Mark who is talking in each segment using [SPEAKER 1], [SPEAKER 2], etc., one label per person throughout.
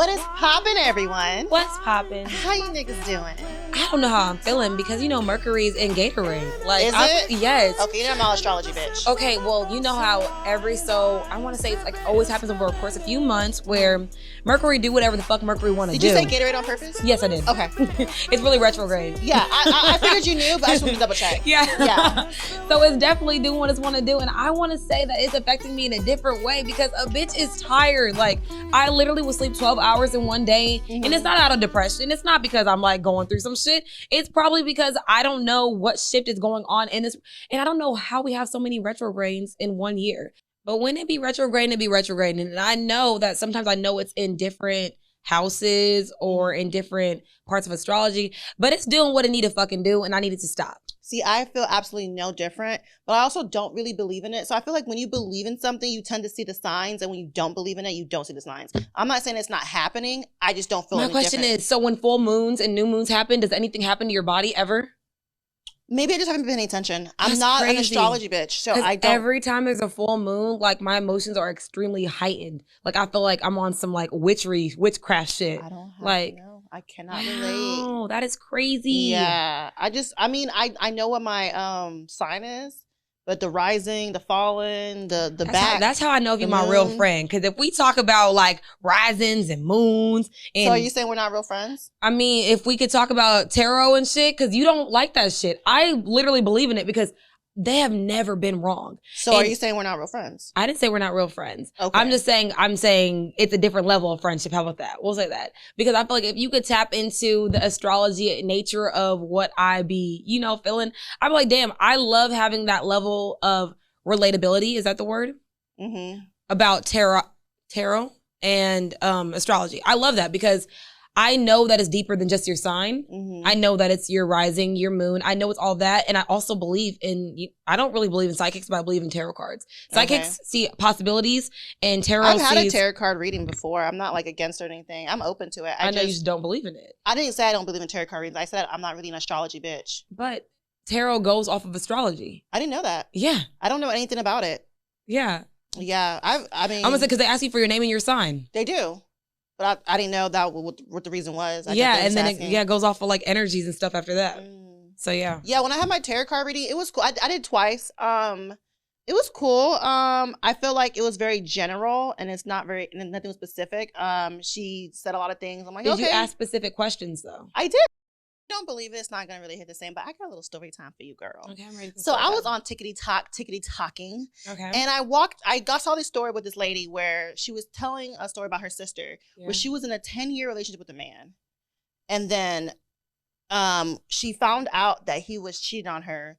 [SPEAKER 1] What is poppin', everyone?
[SPEAKER 2] What's poppin'?
[SPEAKER 1] How you niggas doing?
[SPEAKER 2] I don't know how I'm feeling because, you know, Mercury's in Gatorade. Like,
[SPEAKER 1] is it?
[SPEAKER 2] Yes.
[SPEAKER 1] Okay, you know I'm not astrology, bitch.
[SPEAKER 2] Okay, well, you know how I want to say it's like always happens over a course of a few months where Mercury do whatever the fuck Mercury want to do.
[SPEAKER 1] Did you say Gatorade on purpose?
[SPEAKER 2] Yes, I did.
[SPEAKER 1] Okay.
[SPEAKER 2] It's really retrograde.
[SPEAKER 1] Yeah, I figured you knew, but I just wanted to double check.
[SPEAKER 2] Yeah. So it's definitely doing what it's want to do. And I want to say that it's affecting me in a different way because a bitch is tired. Like, I literally will sleep 12 hours in one day. Mm-hmm. And it's not out of depression. It's not because I'm like going through some shit. It's probably because I don't know what shift is going on in this. And I don't know how we have so many retrogrades in 1 year. But when it be retrograde, it be retrograde. And I know that sometimes I know it's in different houses or in different parts of astrology, but it's doing what it need to fucking do, and I need it to stop.
[SPEAKER 1] See, I feel absolutely no different, but I also don't really believe in it. So I feel like when you believe in something, you tend to see the signs, and when you don't believe in it, you don't see the signs. I'm not saying it's not happening. I just don't feel any different. My question
[SPEAKER 2] is, so when full moons and new moons happen, does anything happen to your body ever?
[SPEAKER 1] Maybe I just haven't been paying attention. I'm not crazy. An astrology bitch, so I don't.
[SPEAKER 2] Every time there's a full moon, like my emotions are extremely heightened. Like I feel like I'm on some like witchcraft shit.
[SPEAKER 1] I don't have
[SPEAKER 2] like,
[SPEAKER 1] to know. I cannot relate.
[SPEAKER 2] Oh, that is crazy.
[SPEAKER 1] Yeah, I know what my sign is. But the rising, the falling, the back.
[SPEAKER 2] That's how I know if you're my real friend. Because if we talk about like risings and moons. And,
[SPEAKER 1] so are you saying we're not real friends?
[SPEAKER 2] I mean, if we could talk about tarot and shit, because you don't like that shit. I literally believe in it because they have never been wrong.
[SPEAKER 1] So are you saying we're not real friends?
[SPEAKER 2] I didn't say we're not real friends.
[SPEAKER 1] Okay.
[SPEAKER 2] I'm saying it's a different level of friendship. How about that? We'll say that. Because I feel like if you could tap into the astrology nature of what I be, feeling, I'd be like, damn, I love having that level of relatability. Is that the word?
[SPEAKER 1] Mm-hmm.
[SPEAKER 2] About tarot and astrology. I love that because I know that it's deeper than just your sign. Mm-hmm. I know that it's your rising, your moon. I know it's all that. And I also believe I don't really believe in psychics, but I believe in tarot cards. Psychics see possibilities and tarot
[SPEAKER 1] I've had a tarot card reading before. I'm not like against or anything. I'm open to it.
[SPEAKER 2] I know you just don't believe in it.
[SPEAKER 1] I didn't say I don't believe in tarot card readings. I said I'm not really an astrology bitch.
[SPEAKER 2] But tarot goes off of astrology.
[SPEAKER 1] I didn't know that.
[SPEAKER 2] Yeah.
[SPEAKER 1] I don't know anything about it.
[SPEAKER 2] Yeah.
[SPEAKER 1] Yeah. I mean.
[SPEAKER 2] I'm going to say because they ask you for your name and your sign.
[SPEAKER 1] They do. But I didn't know that what the reason was.
[SPEAKER 2] And then it goes off of like energies and stuff after that. So yeah.
[SPEAKER 1] Yeah, when I had my tarot card reading, it was cool. I did twice. It was cool. I feel like it was very general and it's not nothing was specific. She said a lot of things. I'm like,
[SPEAKER 2] Did you ask specific questions though?
[SPEAKER 1] I did. Don't believe it. It's not gonna really hit the same, but I got a little story time for you, girl.
[SPEAKER 2] Okay, I'm ready.
[SPEAKER 1] So I was on tickety talking.
[SPEAKER 2] Okay.
[SPEAKER 1] And I saw this story with this lady where she was telling a story about her sister, where she was in a 10-year relationship with a man, and then she found out that he was cheating on her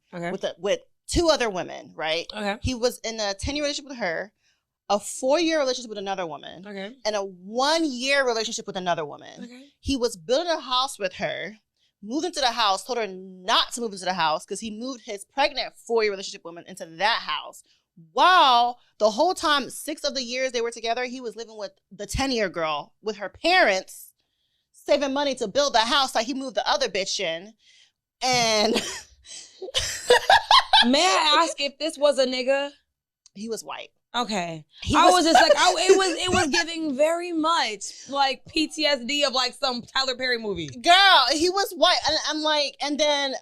[SPEAKER 1] with 2 other women. Right.
[SPEAKER 2] Okay.
[SPEAKER 1] He was in a 10-year relationship with her, a 4-year relationship with another woman, and a 1-year relationship with another woman.
[SPEAKER 2] Okay.
[SPEAKER 1] He was building a house with her. Moved into the house, told her not to move into the house because he moved his pregnant 4-year relationship woman into that house. While the whole time, 6 of the years they were together, he was living with the 10-year girl with her parents, saving money to build the house that he moved the other bitch in. And
[SPEAKER 2] may I ask if this was a nigga?
[SPEAKER 1] He was white.
[SPEAKER 2] Okay. I was just like, it was giving very much like PTSD of like some Tyler Perry movie.
[SPEAKER 1] Girl, he was white. And I'm like, and then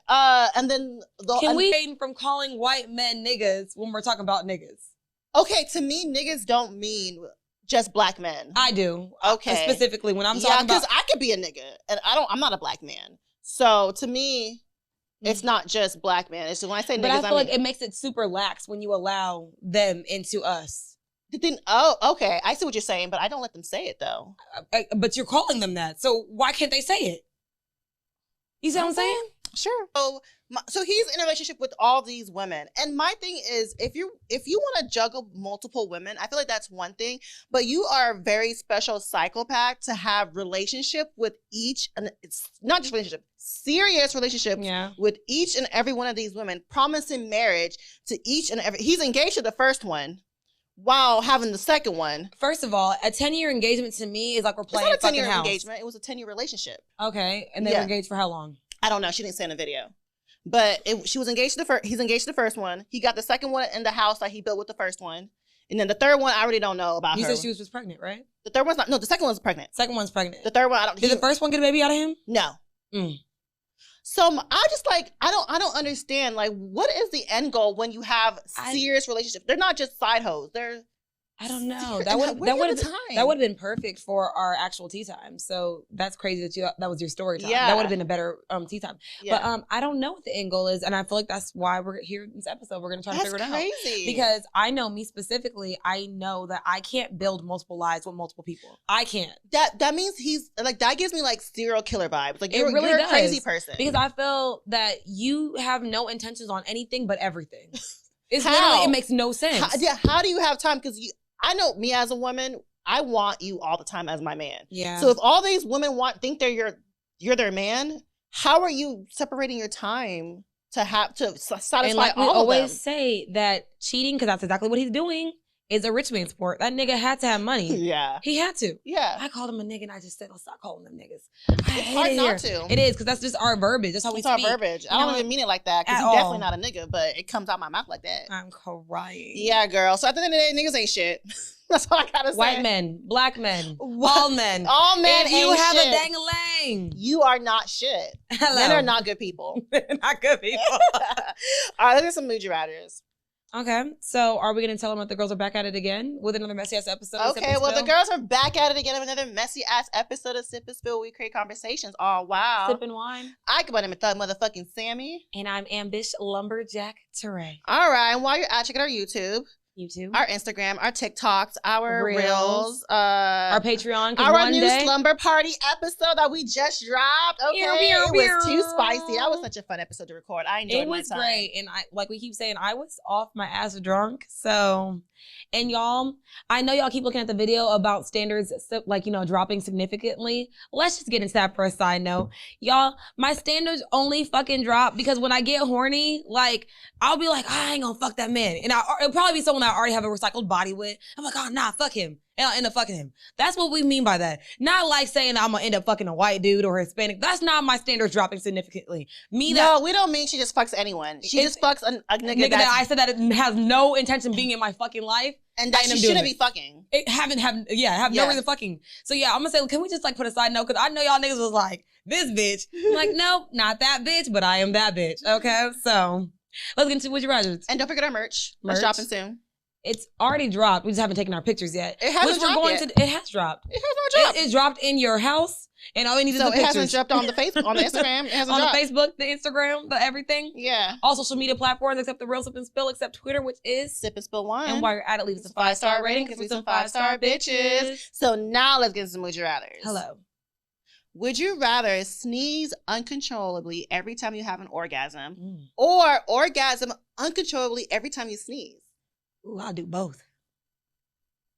[SPEAKER 2] Can we refrain from calling white men niggas when we're talking about niggas?
[SPEAKER 1] Okay, to me, niggas don't mean just black men.
[SPEAKER 2] I do.
[SPEAKER 1] Okay.
[SPEAKER 2] Specifically when I'm talking about.
[SPEAKER 1] because I could be a nigga and I'm not a black man. So to me, it's not just black man. It's just when I say niggas,
[SPEAKER 2] but I feel like it makes it super lax when you allow them into us.
[SPEAKER 1] Okay. I see what you're saying, but I don't let them say it though.
[SPEAKER 2] But you're calling them that. So why can't they say it? You see what I'm saying?
[SPEAKER 1] Sure. So he's in a relationship with all these women. And my thing is, if you want to juggle multiple women, I feel like that's one thing. But you are a very special psychopath to have relationship with each, and it's not just relationship, serious relationship with each and every one of these women, promising marriage to each and every. He's engaged to the first one while having the second one.
[SPEAKER 2] First of all, a 10-year engagement to me is like we're playing
[SPEAKER 1] it's not a 10-year
[SPEAKER 2] house.
[SPEAKER 1] engagement. It was a 10-year relationship.
[SPEAKER 2] Okay. And they were engaged for how long?
[SPEAKER 1] I don't know. She didn't say in the video. But she was engaged to he's engaged to the first one. He got the second one in the house that he built with the first one. And then the third one, I already don't know about
[SPEAKER 2] You
[SPEAKER 1] her.
[SPEAKER 2] said she was just pregnant, right?
[SPEAKER 1] The third one's not. No, the second one's pregnant.
[SPEAKER 2] Second one's pregnant.
[SPEAKER 1] The third one, I don't.
[SPEAKER 2] Did the first one get a baby out of him?
[SPEAKER 1] No.
[SPEAKER 2] Mm.
[SPEAKER 1] So I just like I don't understand. Like, what is the end goal when you have serious relationships? They're not just side hoes. They're
[SPEAKER 2] I don't know.
[SPEAKER 1] That would
[SPEAKER 2] have been perfect for our actual tea time. So that's crazy that was your story time.
[SPEAKER 1] Yeah.
[SPEAKER 2] That would have been a better tea time.
[SPEAKER 1] Yeah.
[SPEAKER 2] But I don't know what the end goal is, and I feel like that's why we're here in this episode. We're gonna try to figure it out.
[SPEAKER 1] Crazy.
[SPEAKER 2] Because I know me specifically. I know that I can't build multiple lives with multiple people. I can't.
[SPEAKER 1] That means he's like that gives me like serial killer vibes. Like you're a
[SPEAKER 2] does.
[SPEAKER 1] crazy person.
[SPEAKER 2] Because I feel that you have no intentions on anything but everything. It's
[SPEAKER 1] How?
[SPEAKER 2] literally, it makes no sense.
[SPEAKER 1] How do you have time? Because I know me as a woman, I want you all the time as my man.
[SPEAKER 2] Yeah.
[SPEAKER 1] So if all these women think you're their man, how are you separating your time to satisfy
[SPEAKER 2] and like
[SPEAKER 1] all
[SPEAKER 2] we
[SPEAKER 1] of
[SPEAKER 2] always
[SPEAKER 1] them?
[SPEAKER 2] say that cheating, because that's exactly what he's doing, is a rich man sport. That nigga had to have money.
[SPEAKER 1] Yeah.
[SPEAKER 2] He had to.
[SPEAKER 1] Yeah.
[SPEAKER 2] I called him a nigga and I just said, let's stop calling them niggas.
[SPEAKER 1] It's hard not to.
[SPEAKER 2] It is, because that's just our verbiage. That's how we speak.
[SPEAKER 1] It's our verbiage. I don't even mean it like that, because he's definitely not a nigga, but it comes out my mouth like that.
[SPEAKER 2] I'm crying.
[SPEAKER 1] Yeah, girl. So at the end of the day, niggas ain't shit. That's all I gotta say.
[SPEAKER 2] White men, black men, all men.
[SPEAKER 1] All men
[SPEAKER 2] if you
[SPEAKER 1] ain't
[SPEAKER 2] have
[SPEAKER 1] shit.
[SPEAKER 2] a dang-a-lang.
[SPEAKER 1] You are not shit.
[SPEAKER 2] Hello.
[SPEAKER 1] Men are not good people.
[SPEAKER 2] Not good people.
[SPEAKER 1] All right, let's get some mood you riders.
[SPEAKER 2] Okay, so are we going to tell them that the girls are back at it again with another messy ass episode?
[SPEAKER 1] Okay, well, the girls are back at it again with another messy ass episode of Sip and Spill. We create conversations. Oh, wow.
[SPEAKER 2] Sipping wine.
[SPEAKER 1] I can name motherfucking Sammy.
[SPEAKER 2] And I'm Ambish Lumberjack Teray.
[SPEAKER 1] All right, and while you're at, check out our YouTube, our Instagram, our TikToks, our Reels,
[SPEAKER 2] our Patreon.
[SPEAKER 1] Our new slumber party episode that we just dropped. Okay, it was too spicy. That was such a fun episode to record. I enjoyed my time. It was
[SPEAKER 2] great, and like we keep saying, I was off my ass drunk. So, and y'all, I know y'all keep looking at the video about standards, like dropping significantly. Let's just get into that for a side note, y'all. My standards only fucking drop because when I get horny, like I'll be like, I ain't gonna fuck that man, and it'll probably be someone that I already have a recycled body with. I'm like, oh nah, fuck him. And I'll end up fucking him. That's what we mean by that. Not like saying I'm gonna end up fucking a white dude or Hispanic. That's not my standards dropping significantly.
[SPEAKER 1] No, we don't mean she just fucks anyone. She just fucks a nigga
[SPEAKER 2] that I said that it has no intention of being in my fucking life.
[SPEAKER 1] And that she shouldn't be fucking.
[SPEAKER 2] Have no reason fucking. So yeah, I'm gonna say, can we just like put a side note? Because I know y'all niggas was like, this bitch. I'm like, nope, not that bitch, but I am that bitch. Okay, so let's get into Would You Rather.
[SPEAKER 1] And don't forget our merch. It's dropping soon.
[SPEAKER 2] It's already dropped. We just haven't taken our pictures yet.
[SPEAKER 1] It hasn't dropped yet.
[SPEAKER 2] It has dropped.
[SPEAKER 1] It has not dropped.
[SPEAKER 2] It dropped in your house, and all we need is the pictures.
[SPEAKER 1] So it hasn't dropped on the Facebook, on the Instagram. It hasn't dropped.
[SPEAKER 2] On the Facebook, the Instagram, the everything.
[SPEAKER 1] Yeah.
[SPEAKER 2] All social media platforms except the real Sip and Spill, except Twitter, which is
[SPEAKER 1] Sip and Spill 1.
[SPEAKER 2] And while you're at it, leave us a 5-star rating because we're some 5-star bitches.
[SPEAKER 1] So now let's get into some Would You Rathers.
[SPEAKER 2] Hello.
[SPEAKER 1] Would you rather sneeze uncontrollably every time you have an orgasm or orgasm uncontrollably every time you sneeze?
[SPEAKER 2] Ooh, I'll do both.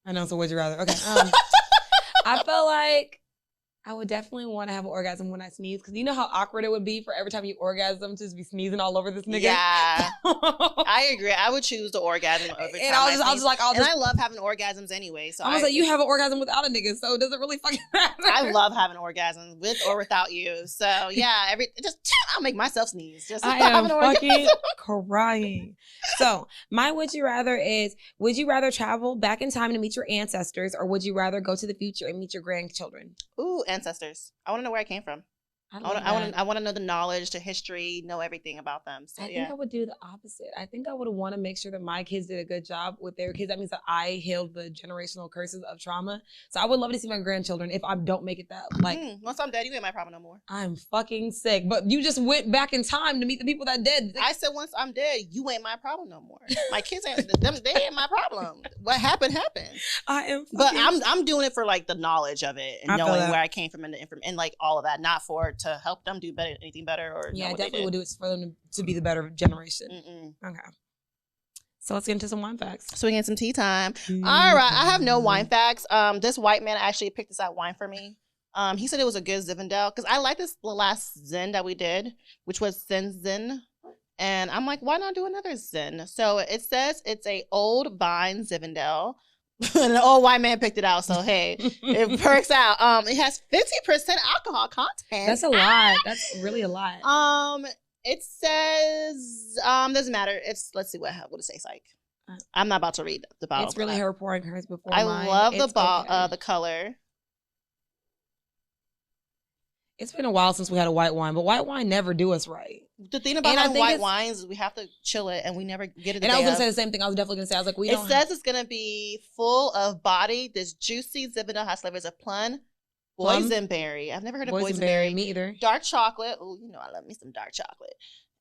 [SPEAKER 2] I know, so would you rather? Okay. I feel like I would definitely want to have an orgasm when I sneeze, because you know how awkward it would be for every time you orgasm to just be sneezing all over this nigga?
[SPEAKER 1] Yeah. I agree. I would choose the orgasm every time and I love having orgasms anyway. So
[SPEAKER 2] I'm gonna say you have an orgasm without a nigga, so does it really fucking matter?
[SPEAKER 1] I love having orgasms with or without you. So yeah, I'll make myself sneeze.
[SPEAKER 2] I am fucking crying. So my Would You Rather is, would you rather travel back in time to meet your ancestors, or would you rather go to the future and meet your grandchildren?
[SPEAKER 1] Ooh, ancestors. I want to know where I came from. I want to know the knowledge, the history, know everything about them. So,
[SPEAKER 2] I think I would do the opposite. I think I would want to make sure that my kids did a good job with their kids. That means that I healed the generational curses of trauma. So I would love to see my grandchildren if I don't make it that. Like,
[SPEAKER 1] once I'm dead, you ain't my problem no more.
[SPEAKER 2] I'm fucking sick. But you just went back in time to meet the people that did.
[SPEAKER 1] I said once I'm dead, you ain't my problem no more. My kids ain't them. They ain't my problem. What happened happened.
[SPEAKER 2] I am.
[SPEAKER 1] But I'm doing it for like the knowledge of it and knowing where I came from and the information and like all of that, not to help them do anything better or
[SPEAKER 2] I definitely would do it for them to be the better generation. Okay, so let's get into some wine facts.
[SPEAKER 1] So we get some tea time. All right, I have no wine facts. This white man actually picked this out wine for me. He said it was a good Zinfandel because I like the last Zin that we did, which was Zin, and I'm like, why not do another Zin? So it says it's a Old Vine Zinfandel. An old white man picked it out, so hey, it works out. It has 50% alcohol content.
[SPEAKER 2] That's a lot. That's really a lot.
[SPEAKER 1] It says doesn't matter. Let's see what it tastes like. I'm not about to read the bottle.
[SPEAKER 2] It's really her pouring hers before
[SPEAKER 1] I
[SPEAKER 2] mine.
[SPEAKER 1] love
[SPEAKER 2] It's okay.
[SPEAKER 1] the color.
[SPEAKER 2] It's been a while since we had a white wine, but white wine never do us right.
[SPEAKER 1] The thing about having white wines is we have to chill it, and we never get it.
[SPEAKER 2] And I was gonna say the same thing. I was definitely gonna say. I was like,
[SPEAKER 1] It says it's gonna be full of body. This juicy Zinfandel has flavors of plum, boysenberry. I've never heard of boysenberry.
[SPEAKER 2] Me either.
[SPEAKER 1] Dark chocolate. Oh, you know I love me some dark chocolate.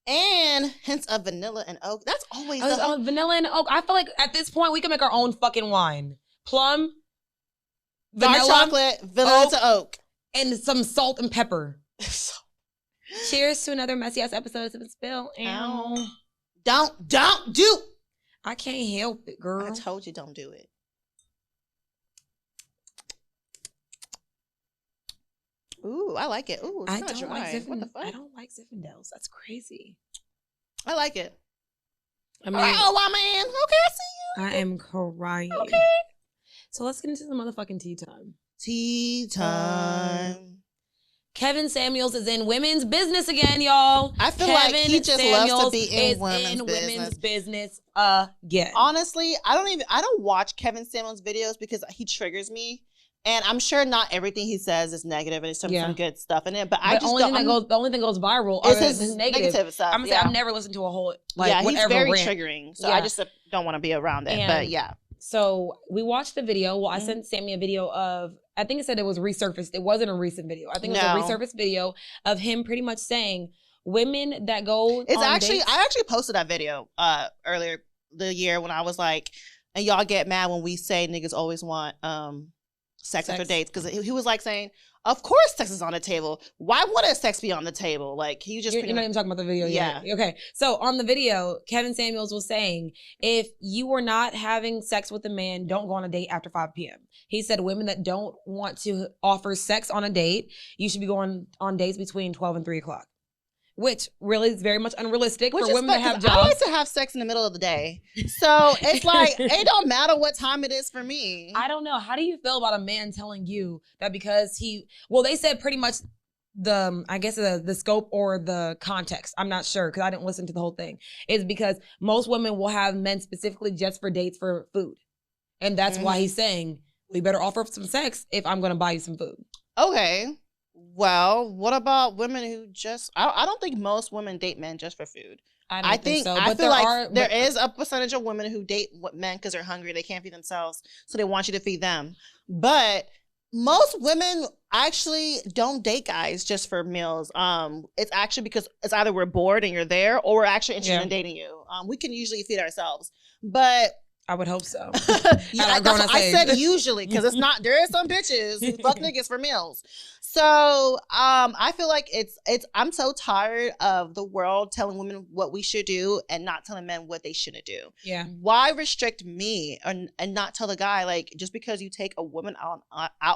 [SPEAKER 1] And hints of vanilla and oak. That's always
[SPEAKER 2] vanilla and oak. I feel like at this point we can make our own fucking wine. Plum,
[SPEAKER 1] vanilla, dark chocolate, vanilla to oak,
[SPEAKER 2] and some salt and pepper. Cheers to another messy ass episode of Sip and Spill. Ow.
[SPEAKER 1] Don't do.
[SPEAKER 2] I can't help it, girl.
[SPEAKER 1] I told you don't do it. Ooh, I like it. Ooh, it's not dry. What the fuck?
[SPEAKER 2] I don't like Zinfandels. That's crazy.
[SPEAKER 1] I like it.
[SPEAKER 2] I mean,
[SPEAKER 1] oh, man. Okay, I see you.
[SPEAKER 2] I am crying.
[SPEAKER 1] Okay.
[SPEAKER 2] So let's get into the motherfucking tea time.
[SPEAKER 1] Tea time.
[SPEAKER 2] Kevin Samuels is in women's business again, y'all.
[SPEAKER 1] I feel like he just loves to be in women's business
[SPEAKER 2] again.
[SPEAKER 1] Honestly, I don't watch Kevin Samuels videos because he triggers me. And I'm sure not everything he says is negative, and there's some good stuff in it. But I just
[SPEAKER 2] the only thing that goes viral is his negative
[SPEAKER 1] stuff.
[SPEAKER 2] I'm gonna say I've never listened to a whole
[SPEAKER 1] he's very triggering. So I just don't want to be around it. But yeah.
[SPEAKER 2] So we watched the video. Well, I sent Sammy a video of, I think it said it was resurfaced. It wasn't a recent video. I think it was a resurfaced video of him pretty much saying women that go
[SPEAKER 1] I actually posted that video earlier the year when I was like, and y'all get mad when we say niggas always want sex after dates, because he was like saying, of course sex is on the table. Why wouldn't sex be on the table? Like, he just...
[SPEAKER 2] You're not even talking about the video yet. Yeah. Okay. So on the video, Kevin Samuels was saying, if you were not having sex with a man, don't go on a date after 5 p.m. He said women that don't want to offer sex on a date, you should be going on dates between 12 and 3 o'clock. Which really is very much unrealistic for women that have jobs.
[SPEAKER 1] I like to have sex in the middle of the day. So it's like, it don't matter what time it is for me.
[SPEAKER 2] I don't know. How do you feel about a man telling you that because they said pretty much the scope or the context, I'm not sure because I didn't listen to the whole thing, is because most women will have men specifically just for dates for food. And that's why he's saying, we better offer up some sex if I'm going to buy you some food.
[SPEAKER 1] Okay. Well, what about women who just... I don't think most women date men just for food. I think so. I feel like there is a percentage of women who date men because they're hungry. They can't feed themselves, so they want you to feed them. But most women actually don't date guys just for meals. It's actually because it's either we're bored and you're there, or we're actually interested in dating you. We can usually feed ourselves, but...
[SPEAKER 2] I would hope so.
[SPEAKER 1] I said usually, because it's not. There are some bitches who fuck niggas for meals. So I feel like I'm so tired of the world telling women what we should do and not telling men what they shouldn't do.
[SPEAKER 2] Yeah.
[SPEAKER 1] Why restrict me and not tell the guy, like, just because you take a woman out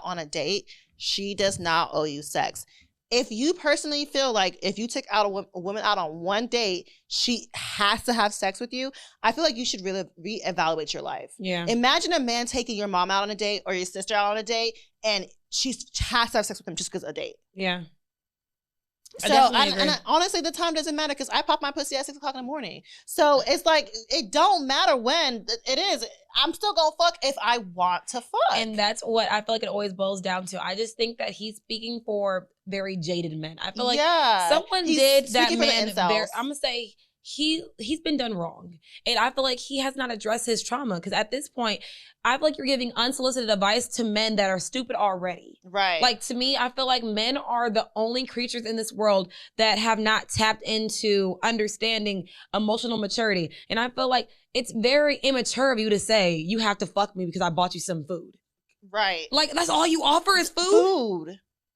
[SPEAKER 1] on a date, she does not owe you sex. If you personally feel like if you take out a woman out on one date, she has to have sex with you, I feel like you should really reevaluate your life.
[SPEAKER 2] Yeah.
[SPEAKER 1] Imagine a man taking your mom out on a date or your sister out on a date, and she has to have sex with him just because of a date.
[SPEAKER 2] Yeah.
[SPEAKER 1] So, and honestly, the time doesn't matter because I pop my pussy at 6 o'clock in the morning. So it's like, it don't matter when it is. I'm still gonna fuck if I want to fuck.
[SPEAKER 2] And that's what I feel like it always boils down to. I just think that he's speaking for very jaded men. I feel like someone did that man. I'm gonna say he's been done wrong, and I feel like he has not addressed his trauma. Because at this point, I feel like you're giving unsolicited advice to men that are stupid already.
[SPEAKER 1] Right.
[SPEAKER 2] Like, to me, I feel like men are the only creatures in this world that have not tapped into understanding emotional maturity. And I feel like it's very immature of you to say, you have to fuck me because I bought you some food.
[SPEAKER 1] Right.
[SPEAKER 2] Like, that's all you offer is food?
[SPEAKER 1] Food.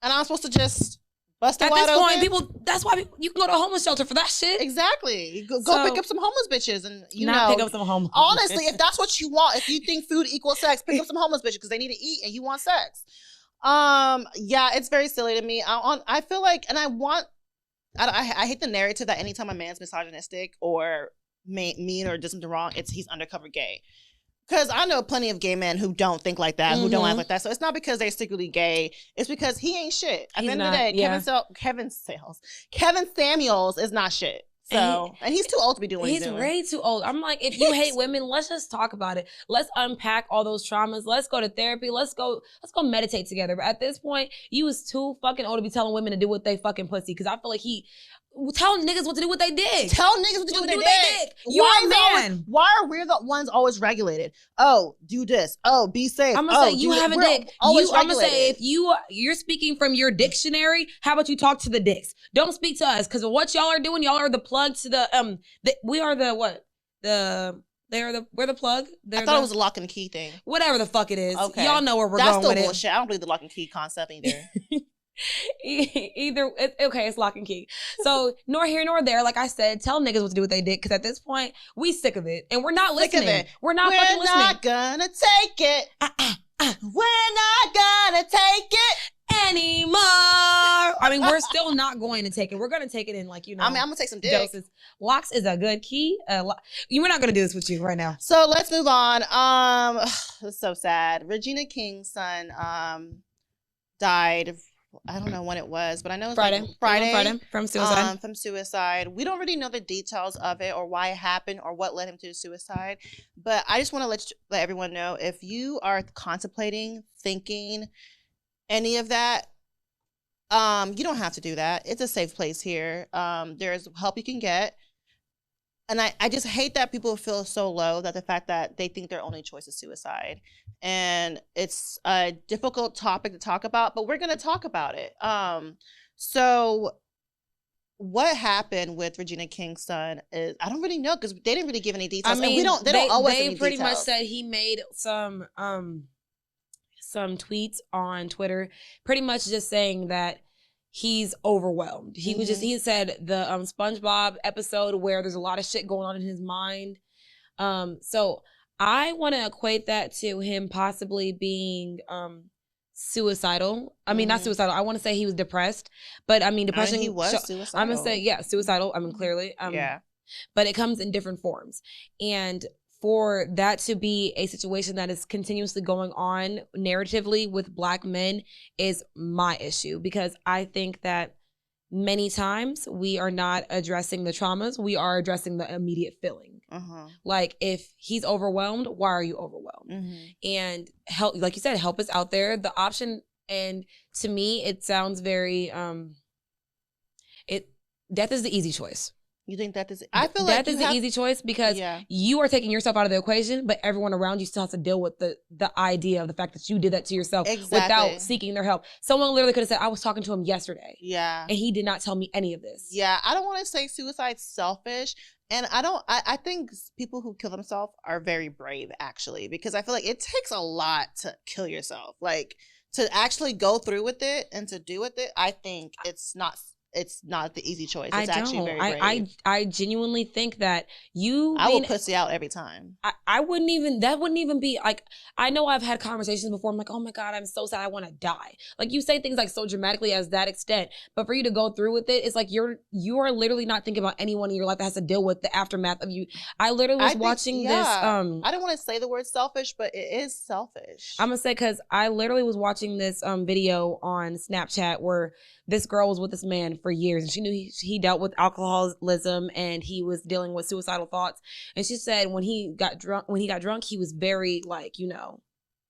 [SPEAKER 1] And I'm supposed to just bust it wide open?
[SPEAKER 2] At this point, that's why you can go to a homeless shelter for that shit.
[SPEAKER 1] Exactly. Go pick up some homeless bitches and,
[SPEAKER 2] pick up some homeless.
[SPEAKER 1] Honestly, if that's what you want, if you think food equals sex, pick up some homeless bitches because they need to eat and you want sex. Yeah, it's very silly to me. I feel like, and I hate the narrative that anytime a man's misogynistic or mean or does something wrong, he's undercover gay. Because I know plenty of gay men who don't think like that, who don't act like that. So it's not because they're secretly gay. It's because he ain't shit. At the end of the day, Kevin Samuels is not shit. And he's too old to be doing what he's doing.
[SPEAKER 2] He's way too old. I'm like, if you hate women, let's just talk about it. Let's unpack all those traumas. Let's go to therapy. Let's go meditate together. But at this point, you was too fucking old to be telling women to do what they fucking pussy. Because I feel like tell niggas what to do with they dick.
[SPEAKER 1] Tell niggas what to do with their dick.
[SPEAKER 2] You're a man.
[SPEAKER 1] Why are we the ones always regulated? Oh, do this. Oh, be safe.
[SPEAKER 2] I'm gonna say you have a dick. I'm gonna say if you're speaking from your dictionary, how about you talk to the dicks? Don't speak to us, because what y'all are doing, y'all are the plug to we're the plug.
[SPEAKER 1] I thought it was a lock and key thing.
[SPEAKER 2] Whatever the fuck it is.
[SPEAKER 1] Okay.
[SPEAKER 2] Y'all know where we're going with it.
[SPEAKER 1] That's still bullshit. I don't believe the lock and key concept either.
[SPEAKER 2] It's lock and key. So nor here nor there. Like I said, tell niggas what to do with they dick, because at this point we sick of it and we're not listening. We're not fucking listening.
[SPEAKER 1] We're not gonna take it. We're not gonna take it
[SPEAKER 2] anymore. I mean, we're still not going to take it. We're gonna take it in, like, you know.
[SPEAKER 1] I mean, I'm gonna take some dick.
[SPEAKER 2] Doses. Locks is a good key. We're not gonna do this with you right now.
[SPEAKER 1] So let's move on. It's so sad. Regina King's son died. I don't know when it was, but I know it's
[SPEAKER 2] Friday.
[SPEAKER 1] Like Friday
[SPEAKER 2] from suicide.
[SPEAKER 1] From suicide. We don't really know the details of it or why it happened or what led him to suicide. But I just want to let everyone know, if you are contemplating, thinking any of that, you don't have to do that. It's a safe place here. There's help you can get. And I just hate that people feel so low, that the fact that they think their only choice is suicide. And it's a difficult topic to talk about, but we're going to talk about it. So what happened with Regina King's son is, I don't really know, because they didn't really give any details.
[SPEAKER 2] I mean,
[SPEAKER 1] and they don't always
[SPEAKER 2] they
[SPEAKER 1] any
[SPEAKER 2] pretty
[SPEAKER 1] details.
[SPEAKER 2] much said he made some tweets on Twitter, pretty much just saying that he's overwhelmed. He said the SpongeBob episode where there's a lot of shit going on in his mind. So I want to equate that to him possibly being suicidal. I mean, not suicidal. I want to say he was depressed, but I mean, depression.
[SPEAKER 1] He was suicidal.
[SPEAKER 2] I'm gonna say suicidal. I mean, clearly. But it comes in different forms, and for that to be a situation that is continuously going on narratively with Black men is my issue, because I think that many times we are not addressing the traumas. We are addressing the immediate feeling. Like, if he's overwhelmed, why are you overwhelmed? And help, like you said, help is out there. The option, and to me, it sounds very, death is the easy choice.
[SPEAKER 1] You think that is? I feel like
[SPEAKER 2] that is the easy choice, because you are taking yourself out of the equation, but everyone around you still has to deal with the idea of the fact that you did that to yourself without seeking their help. Someone literally could have said, "I was talking to him yesterday, and he did not tell me any of this."
[SPEAKER 1] Yeah, I don't want to say suicide's selfish, and I think people who kill themselves are very brave, actually, because I feel like it takes a lot to kill yourself, like to actually go through with it and to do with it. I think it's not the easy choice. It's actually very brave.
[SPEAKER 2] I genuinely think that
[SPEAKER 1] I will pussy out every time.
[SPEAKER 2] That wouldn't even be like, I know I've had conversations before. I'm like, oh my God, I'm so sad. I want to die. Like, you say things like so dramatically as that extent, but for you to go through with it, it's like you are literally not thinking about anyone in your life that has to deal with the aftermath of you. I literally was watching this. I
[SPEAKER 1] don't want to say the word selfish, but it is selfish.
[SPEAKER 2] I'm gonna say, because I literally was watching this video on Snapchat where this girl was with this man for years, and she knew he dealt with alcoholism and he was dealing with suicidal thoughts. And she said when he got drunk, he was very, like, you know,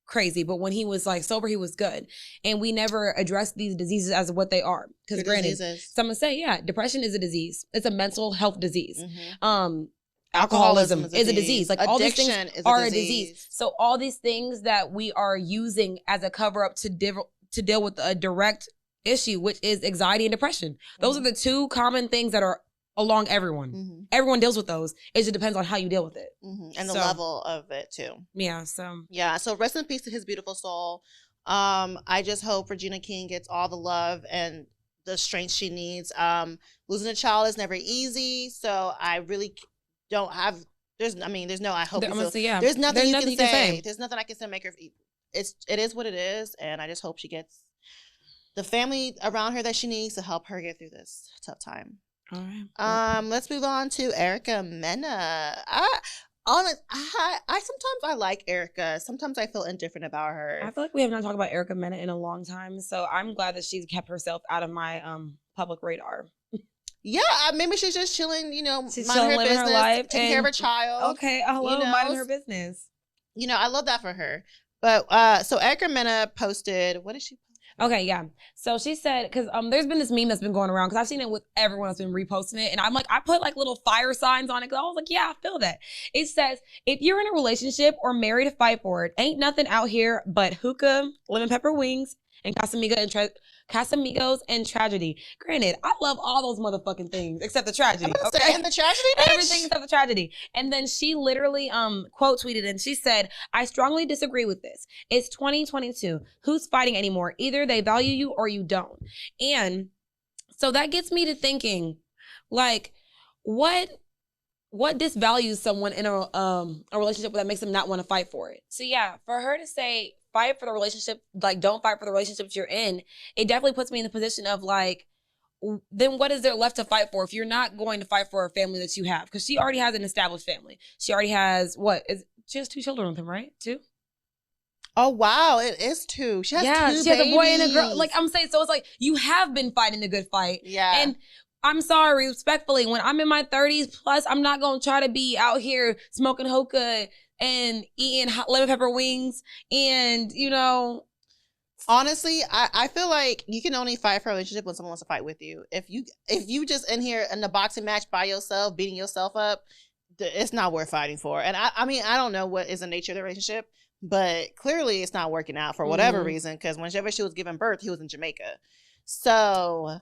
[SPEAKER 2] crazy. But when he was like sober, he was good. And we never addressed these diseases as what they are. Because granted, someone say, depression is a disease. It's a mental health disease. Alcoholism is a disease. Like, all these things are a disease. So all these things that we are using as a cover up to deal with a direct issue, which is anxiety and depression. Those are the two common things that are along everyone. Everyone deals with those. It just depends on how you deal with it.
[SPEAKER 1] And the level of it too.
[SPEAKER 2] So
[SPEAKER 1] rest in peace to his beautiful soul. I just hope Regina King gets all the love and the strength she needs. Losing a child is never easy, so I really don't have there's nothing you can say. There's nothing I can say to make her it is what it is, and I just hope she gets the family around her that she needs to help her get through this tough time.
[SPEAKER 2] All right.
[SPEAKER 1] Let's move on to Erika Mena. Sometimes I like Erika. Sometimes I feel indifferent about her.
[SPEAKER 2] I feel like we have not talked about Erika Mena in a long time, so I'm glad that she's kept herself out of my public radar.
[SPEAKER 1] Yeah, maybe she's just chilling,
[SPEAKER 2] She's
[SPEAKER 1] minding
[SPEAKER 2] chilling,
[SPEAKER 1] her
[SPEAKER 2] living
[SPEAKER 1] business,
[SPEAKER 2] her life,
[SPEAKER 1] taking care of her child.
[SPEAKER 2] Okay, hello, minding her business.
[SPEAKER 1] I love that for her. But so Erika Mena posted, what did she post?
[SPEAKER 2] Okay, yeah. So she said, because there's been this meme that's been going around, because I've seen it with everyone that's been reposting it, and I'm like, I put like little fire signs on it, because I was like, yeah, I feel that. It says, if you're in a relationship or married to fight for it, ain't nothing out here but hookah, lemon pepper wings, and Casamigos and tragedy. Granted, I love all those motherfucking things except the tragedy. Okay,
[SPEAKER 1] and the tragedy, bitch?
[SPEAKER 2] Everything except the tragedy. And then she literally quote tweeted and she said, "I strongly disagree with this. It's 2022. Who's fighting anymore? Either they value you or you don't." And so that gets me to thinking, like, what disvalues someone in a relationship that makes them not want to fight for it? So yeah, for her to say fight for the relationship, like don't fight for the relationships you're in, it definitely puts me in the position of like, then what is there left to fight for if you're not going to fight for a family that you have? Because she already has an established family. She already has she has 2 children with him, right? 2?
[SPEAKER 1] Oh wow, it is 2. She has 2 babies.
[SPEAKER 2] She has a boy and a girl. Like I'm saying, so it's like you have been fighting the good fight.
[SPEAKER 1] Yeah.
[SPEAKER 2] And I'm sorry, respectfully, when I'm in my 30s plus, I'm not gonna try to be out here smoking hookah and eating lemon pepper wings and,
[SPEAKER 1] Honestly, I feel like you can only fight for a relationship when someone wants to fight with you. If you just in here in a boxing match by yourself, beating yourself up, it's not worth fighting for. And I mean, I don't know what is the nature of the relationship, but clearly it's not working out for whatever reason, because whenever she was giving birth, he was in Jamaica. So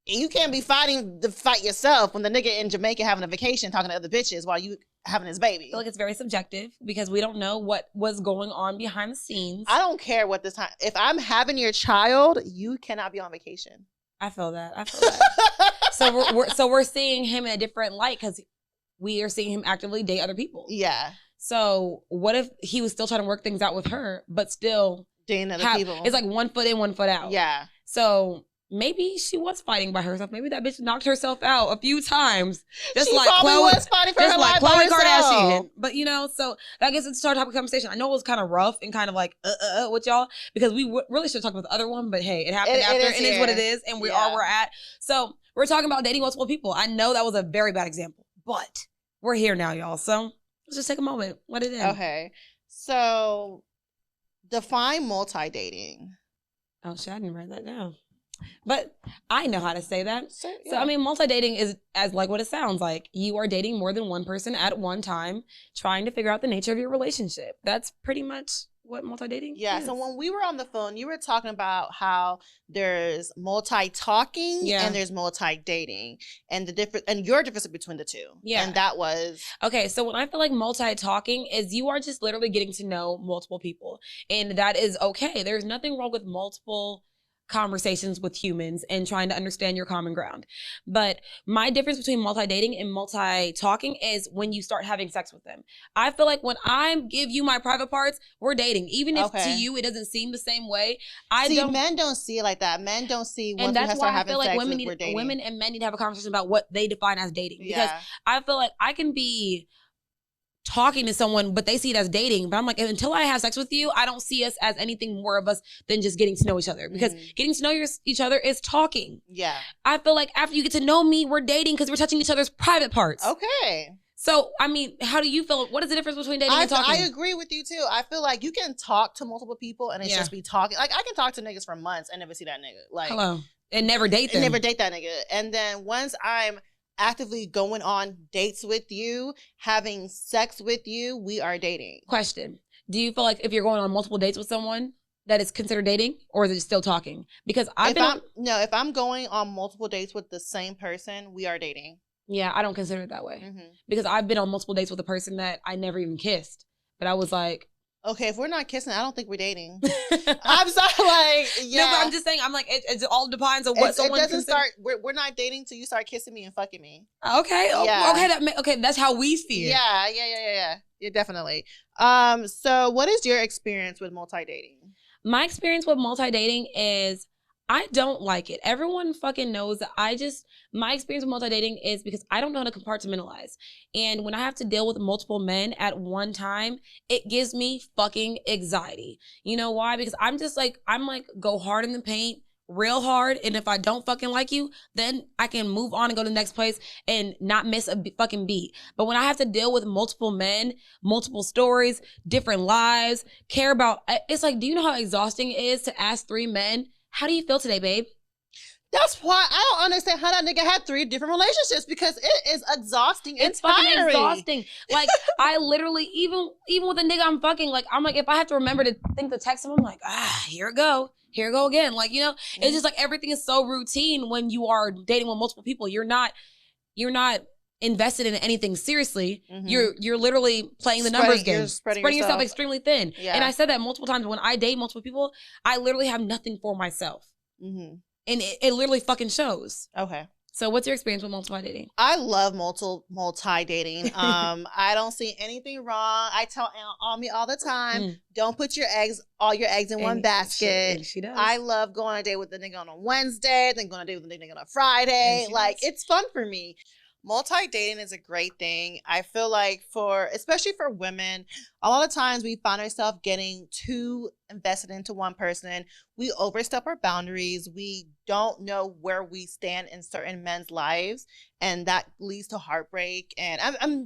[SPEAKER 1] you can't be fighting the fight yourself when the nigga in Jamaica having a vacation talking to other bitches while you having his baby.
[SPEAKER 2] I feel like it's very subjective because we don't know what was going on behind the scenes.
[SPEAKER 1] I don't care what this time. If I'm having your child, you cannot be on vacation.
[SPEAKER 2] I feel that. So we're seeing him in a different light because we are seeing him actively date other people.
[SPEAKER 1] Yeah.
[SPEAKER 2] So what if he was still trying to work things out with her, but still
[SPEAKER 1] dating other people?
[SPEAKER 2] It's like 1 foot in, 1 foot out.
[SPEAKER 1] Yeah.
[SPEAKER 2] So maybe she was fighting by herself. Maybe that bitch knocked herself out a few times.
[SPEAKER 1] Just she like probably Khloe was fighting for her life by herself. Kardashian.
[SPEAKER 2] But so that gets into our topic of conversation. I know it was kind of rough and kind of like with y'all because we really should have talked about the other one, but hey, it happened after. It is what it is, and we are where we're at. So we're talking about dating multiple people. I know that was a very bad example, but we're here now, y'all. So let's just take a moment. Let it in.
[SPEAKER 1] Okay. So define multi-dating.
[SPEAKER 2] Oh shit, I didn't write that down. But I know how to say that.
[SPEAKER 1] So
[SPEAKER 2] I mean, multi-dating is as like what it sounds like. You are dating more than one person at one time, trying to figure out the nature of your relationship. That's pretty much what multi-dating is.
[SPEAKER 1] So when we were on the phone, you were talking about how there's multi-talking and there's multi-dating and your difference between the two. Yeah. And that was...
[SPEAKER 2] Okay, so when I feel like multi-talking is you are just literally getting to know multiple people. And that is okay. There's nothing wrong with multiple conversations with humans and trying to understand your common ground. But my difference between multi-dating and multi-talking is when you start having sex with them. I feel like when I give you my private parts, we're dating. Even if to you it doesn't seem the same way.
[SPEAKER 1] Men don't see it like that. Men don't see once we start having sex, we're dating.
[SPEAKER 2] Women and men need to have a conversation about what they define as dating. Because I feel like I can be talking to someone, but they see it as dating. But I'm like, until I have sex with you, I don't see us as anything more of us than just getting to know each other. Because getting to know each other is talking.
[SPEAKER 1] Yeah.
[SPEAKER 2] I feel like after you get to know me, we're dating because we're touching each other's private parts.
[SPEAKER 1] Okay.
[SPEAKER 2] So, I mean, how do you feel? What is the difference between dating and talking?
[SPEAKER 1] I agree with you too. I feel like you can talk to multiple people and it's just be talking. Like I can talk to niggas for months and never see that nigga. Like,
[SPEAKER 2] hello. And never date them.
[SPEAKER 1] And never date that nigga. And then once I'm actively going on dates with you, having sex with you, we are dating.
[SPEAKER 2] Question. Do you feel like if you're going on multiple dates with someone that is considered dating, or is it still talking? Because
[SPEAKER 1] if I'm going on multiple dates with the same person, we are dating.
[SPEAKER 2] Yeah, I don't consider it that way. Because I've been on multiple dates with a person that I never even kissed. But I was like,
[SPEAKER 1] okay, if we're not kissing, I don't think we're dating. I'm sorry, like, yeah.
[SPEAKER 2] No, but I'm just saying, I'm like, it all depends on what someone
[SPEAKER 1] doesn't start, we're not dating till you start kissing me and fucking me.
[SPEAKER 2] Okay. Yeah. Okay, that's how we see it.
[SPEAKER 1] Yeah, definitely. So what is your experience with multi-dating?
[SPEAKER 2] My experience with multi-dating is I don't like it. Everyone fucking knows that my experience with multi-dating is because I don't know how to compartmentalize. And when I have to deal with multiple men at one time, it gives me fucking anxiety. You know why? Because I'm like, go hard in the paint, real hard, and if I don't fucking like you, then I can move on and go to the next place and not miss a fucking beat. But when I have to deal with multiple men, multiple stories, different lives, care about, it's like, do you know how exhausting it is to ask 3 men, how do you feel today, babe?
[SPEAKER 1] That's why I don't understand how that nigga had 3 different relationships, because it is exhausting.
[SPEAKER 2] It's fucking exhausting. Like, I literally, even with a nigga I'm fucking, like, I'm like, if I have to remember to think to text him, I'm like, here it go again. Like, you know, it's just like everything is so routine when you are dating with multiple people. You're not invested in anything seriously. You're literally playing the numbers game, spreading yourself extremely thin. Yeah. And I said that multiple times. When I date multiple people, I literally have nothing for myself. And it literally fucking shows. Okay. So what's your experience with multi-dating?
[SPEAKER 1] I love multi-dating. I don't see anything wrong. I tell Ami all the time, don't put all your eggs in one basket.
[SPEAKER 2] She does.
[SPEAKER 1] I love going on a date with the nigga on a Wednesday, then going on a date with the nigga on a Friday. Like, it's fun for me. Multi-dating is a great thing. I feel like especially for women, a lot of times we find ourselves getting too invested into one person. We overstep our boundaries. We don't know where we stand in certain men's lives, and that leads to heartbreak. And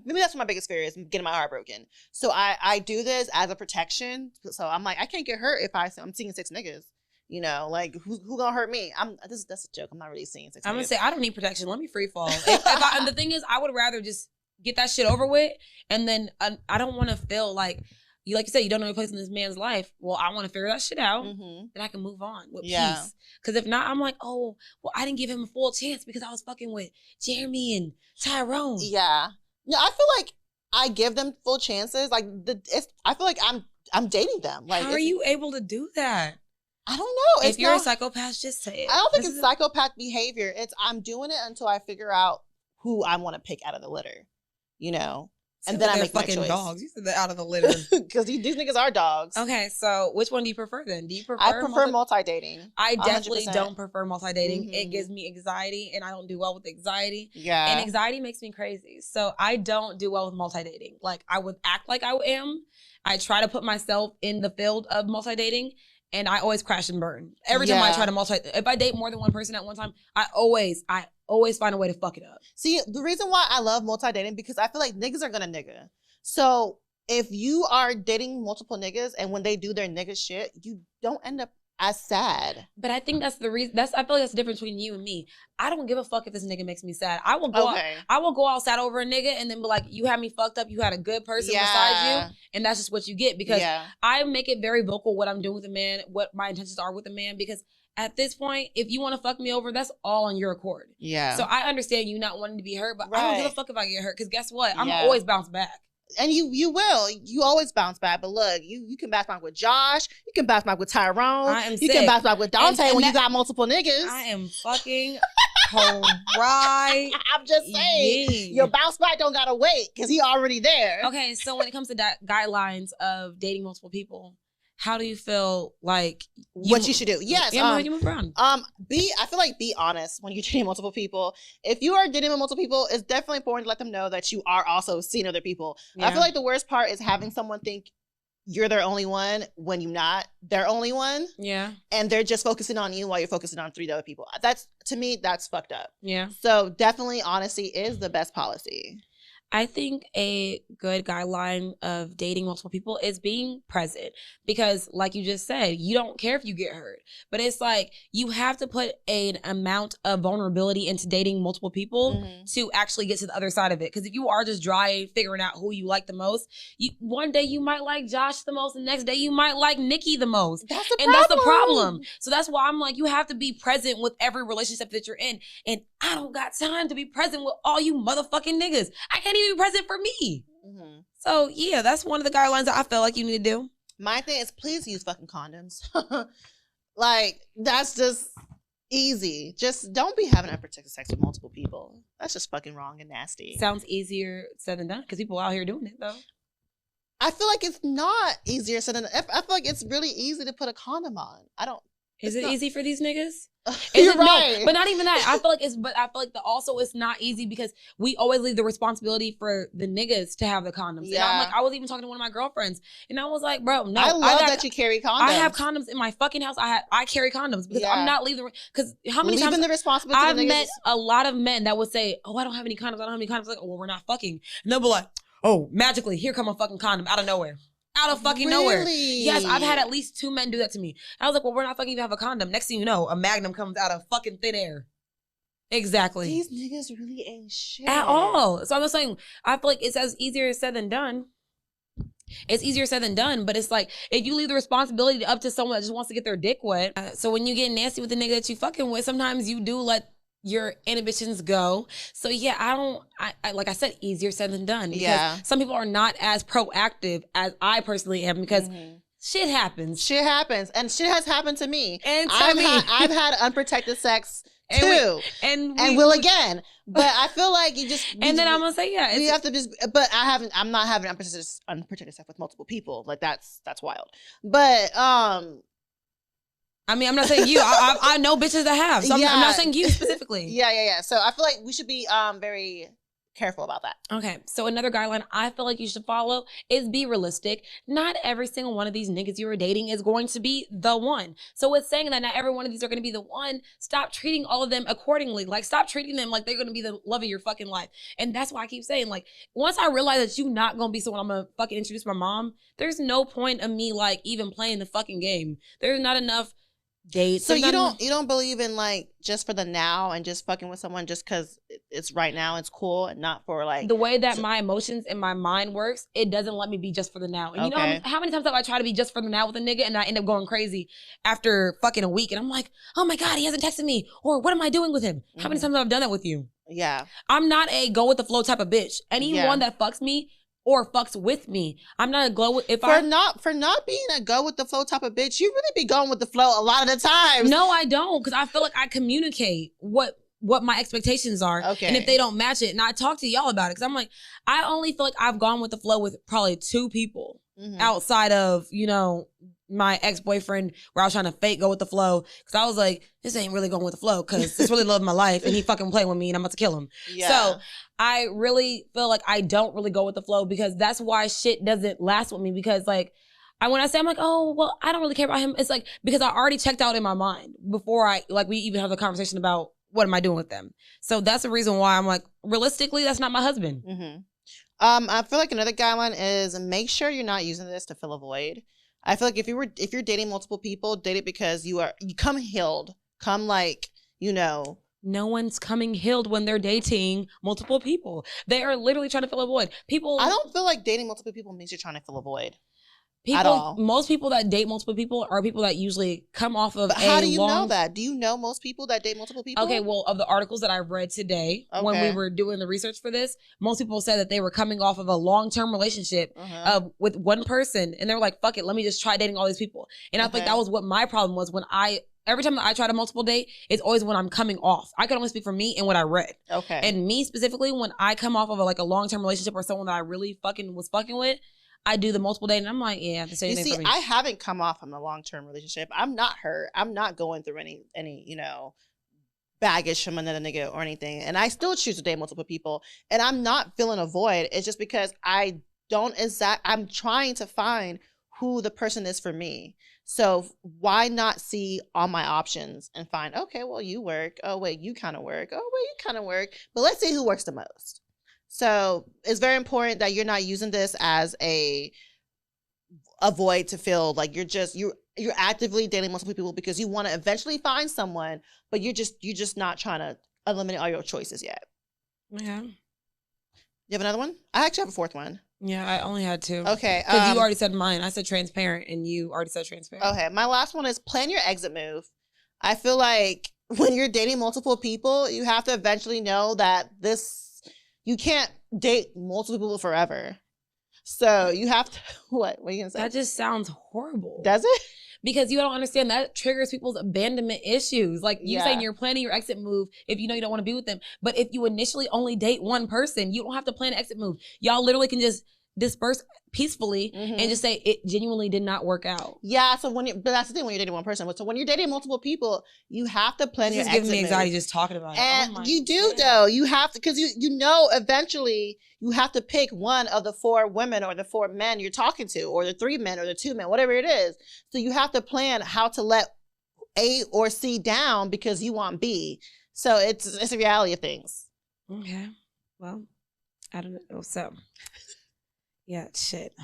[SPEAKER 1] maybe that's my biggest fear, is getting my heart broken. So I do this as a protection. So I'm like, I can't get hurt if I'm seeing 6 niggas. You know, like, who gonna hurt me? That's a joke. I'm not really seeing 6
[SPEAKER 2] I'm gonna say, I don't need protection. Let me free fall. And the thing is, I would rather just get that shit over with, and then I don't want to feel like you said, you don't know your place in this man's life. Well, I want to figure that shit out, then I can move on with peace. Because if not, I'm like, oh, well, I didn't give him a full chance because I was fucking with Jeremy and Tyrone.
[SPEAKER 1] Yeah, I feel like I give them full chances. Like, I feel like I'm dating them. Like,
[SPEAKER 2] how are you able to do that?
[SPEAKER 1] I don't know.
[SPEAKER 2] If you're a psychopath, just say it.
[SPEAKER 1] I don't think it's psychopath behavior. I'm doing it until I figure out who I want to pick out of the litter, you know? And then I make my choice.
[SPEAKER 2] Fucking dogs. You said that out of the litter.
[SPEAKER 1] Because these niggas are dogs.
[SPEAKER 2] Okay, so which one do you prefer then? Do you prefer?
[SPEAKER 1] I prefer multi-dating.
[SPEAKER 2] I definitely don't prefer multi-dating. It gives me anxiety, and I don't do well with anxiety. Yeah. And anxiety makes me crazy. So I don't do well with multi-dating. Like, I would act like I am. I try to put myself in the field of multi-dating, and I always crash and burn. Every time I try to if I date more than one person at one time, I always find a way to fuck it up.
[SPEAKER 1] See, the reason why I love multi-dating, because I feel like niggas are gonna nigga. So if you are dating multiple niggas, and when they do their nigga shit, you don't end up as sad.
[SPEAKER 2] But I think that's the reason. I feel like that's the difference between you and me. I don't give a fuck if this nigga makes me sad. I will go out sad over a nigga and then be like, you had me fucked up. You had a good person beside you, and that's just what you get. Because I make it very vocal what I'm doing with a man, what my intentions are with a man. Because at this point, if you want to fuck me over, that's all on your accord. Yeah. So I understand you not wanting to be hurt, but I don't give a fuck if I get hurt. Because guess what? I'm always bounce back.
[SPEAKER 1] And you will. You always bounce back. But look, you can bounce back with Josh. You can bounce back with Tyrone. You can bounce back with Dante when you got multiple niggas.
[SPEAKER 2] I am fucking right.
[SPEAKER 1] I'm just saying. Your bounce back don't gotta wait because he already there.
[SPEAKER 2] Okay, so when it comes to guidelines of dating multiple people, how do you feel like
[SPEAKER 1] what you should do? Yes.
[SPEAKER 2] You move around.
[SPEAKER 1] I feel like be honest when you're dating multiple people. If you are dating with multiple people, it's definitely important to let them know that you are also seeing other people. Yeah. I feel like the worst part is having someone think you're their only one when you're not their only one. Yeah. And they're just focusing on you while you're focusing on 3 other people. To me, that's fucked up. Yeah. So definitely honesty is the best policy.
[SPEAKER 2] I think a good guideline of dating multiple people is being present, because like you just said, you don't care if you get hurt, but it's like you have to put an amount of vulnerability into dating multiple people to actually get to the other side of it. Because if you are just dry figuring out who you like the most, one day you might like Josh the most, and the next day you might like Nikki the most. That's the problem. So that's why I'm like, you have to be present with every relationship that you're in. And I don't got time to be present with all you motherfucking niggas. I can't even be present for me. So yeah, that's one of the guidelines that I feel like you need to do.
[SPEAKER 1] My thing is, please use fucking condoms. Like, that's just easy. Just don't be having unprotected sex with multiple people. That's just fucking wrong and nasty.
[SPEAKER 2] Sounds easier said than done, because people out here doing it though.
[SPEAKER 1] I feel like it's not easier said than done. I feel like it's really easy to put a condom on.
[SPEAKER 2] Is it easy for these niggas?
[SPEAKER 1] You're right.
[SPEAKER 2] No, but not even that. I feel like also it's not easy because we always leave the responsibility for the niggas to have the condoms. Yeah. And I'm like, I was even talking to one of my girlfriends, and I was like, bro, no.
[SPEAKER 1] I love that you carry condoms.
[SPEAKER 2] I have condoms in my fucking house. I carry condoms because I'm not leaving. Because how many times
[SPEAKER 1] the responsibility?
[SPEAKER 2] I've met a lot of men that would say, "Oh, I don't have any condoms. I don't have any condoms." Like, oh, well, we're not fucking. And they'll be like, "Oh, magically, here come a fucking condom out of nowhere." Out of fucking nowhere. Yes, I've had at least 2 men do that to me. I was like, well, we're not fucking even have a condom. Next thing you know, a magnum comes out of fucking thin air. Exactly.
[SPEAKER 1] These niggas really ain't shit.
[SPEAKER 2] At all. So I'm just saying, I feel like it's as easier said than done. It's easier said than done, but it's like, if you leave the responsibility up to someone that just wants to get their dick wet. So when you get nasty with the nigga that you fucking with, sometimes you do let your inhibitions go. So yeah, I like I said, easier said than done. Because some people are not as proactive as I personally am because shit happens. Shit happens.
[SPEAKER 1] And shit has happened to me.
[SPEAKER 2] And
[SPEAKER 1] I've had unprotected sex too. And will again. But I feel like you just
[SPEAKER 2] and then I'm gonna say, yeah.
[SPEAKER 1] You have to just but I'm not having unprotected sex with multiple people. Like that's wild. But
[SPEAKER 2] I mean, I'm not saying you. I know bitches that have. So I'm not saying you specifically.
[SPEAKER 1] Yeah. So I feel like we should be very careful about that.
[SPEAKER 2] Okay. So another guideline I feel like you should follow is be realistic. Not every single one of these niggas you are dating is going to be the one. So with saying that not every one of these are going to be the one, stop treating all of them accordingly. Like, stop treating them like they're going to be the love of your fucking life. And that's why I keep saying, like, once I realize that you not going to be someone I'm going to fucking introduce my mom, there's no point of me, like, even playing the fucking game. There's not enough dates.
[SPEAKER 1] So you don't believe in like just for the now and just fucking with someone just because it's right now, it's cool, and not for like
[SPEAKER 2] the way that my emotions and my mind works. It doesn't let me be just for the now. And you know how many times have I tried to be just for the now with a nigga and I end up going crazy after fucking a week, and I'm like, oh my god, he hasn't texted me, or what am I doing with him? How many times have I done that with you?
[SPEAKER 1] Yeah,
[SPEAKER 2] I'm not a go with the flow type of bitch. Anyone that fucks me or fucks with me, I'm not a go with
[SPEAKER 1] for not being a go with the flow type of bitch. You really be going with the flow a lot of the times.
[SPEAKER 2] No, I don't, because I feel like I communicate what my expectations are, and if they don't match it, and I talk to y'all about it, because I'm like, I only feel like I've gone with the flow with probably 2 people outside of my ex-boyfriend, where I was trying to fake go with the flow, because I was like, this ain't really going with the flow, because this really loved my life, and he fucking playing with me, and I'm about to kill him. Yeah. So I really feel like I don't really go with the flow, because that's why shit doesn't last with me, because like, when I say, I'm like, oh, well, I don't really care about him, it's like, because I already checked out in my mind before we even have a conversation about what am I doing with them. So that's the reason why I'm like, realistically, that's not my husband.
[SPEAKER 1] I feel like another guideline is make sure you're not using this to fill a void. I feel like if you're dating multiple people, date it because you come healed, come like, No
[SPEAKER 2] one's coming healed when they're dating multiple people. They are literally trying to fill a void.
[SPEAKER 1] I don't feel like dating multiple people means you're trying to fill a void. At all.
[SPEAKER 2] Most people that date multiple people are people that usually come off of
[SPEAKER 1] how do you know that? Do you know most people that date multiple people?
[SPEAKER 2] Okay, well, of the articles that I read today, when we were doing the research for this, most people said that they were coming off of a long-term relationship with one person, and they were like, fuck it, let me just try dating all these people. And I think that was what my problem was when every time that I try to multiple date, it's always when I'm coming off. I can only speak for me and what I read. Okay. And me specifically, when I come off of a long-term relationship or someone that I really was fucking with, I do the multiple dating. I'm like, yeah, the same thing for me.
[SPEAKER 1] I haven't come off from a long-term relationship. I'm not hurt. I'm not going through any baggage from another nigga or anything. And I still choose to date multiple people. And I'm not feeling a void. It's just because I'm trying to find who the person is for me. So why not see all my options and find, okay, well, you work. Oh, wait, you kind of work. Oh, wait, you kind of work. But let's see who works the most. So it's very important that you're not using this as a void to feel like you're actively dating multiple people because you want to eventually find someone, but you're just not trying to eliminate all your choices yet.
[SPEAKER 2] Yeah.
[SPEAKER 1] You have another one? I actually have a 4th one.
[SPEAKER 2] Yeah, I only had 2.
[SPEAKER 1] Okay.
[SPEAKER 2] Because you already said mine. I said transparent, and you already said transparent.
[SPEAKER 1] Okay. My last one is plan your exit move. I feel like when you're dating multiple people, you have to eventually know that you can't date multiple people forever. So you have to, what are you going to say?
[SPEAKER 2] That just sounds horrible.
[SPEAKER 1] Does it?
[SPEAKER 2] Because you don't understand that triggers people's abandonment issues. Like you saying you're planning your exit move if you know you don't want to be with them. But if you initially only date one person, you don't have to plan an exit move. Y'all literally can just disperse peacefully and just say it genuinely did not work out.
[SPEAKER 1] Yeah, so but that's the thing when you're dating one person. So when you're dating multiple people, you have to plan your exit.
[SPEAKER 2] This is giving me anxiety just talking about it.
[SPEAKER 1] And you do though. You have to, because you know eventually you have to pick one of the 4 women or the 4 men you're talking to, or the 3 men or the 2 men, whatever it is. So you have to plan how to let A or C down because you want B. So it's a reality of things.
[SPEAKER 2] Okay. Well, I don't know. So yeah, shit.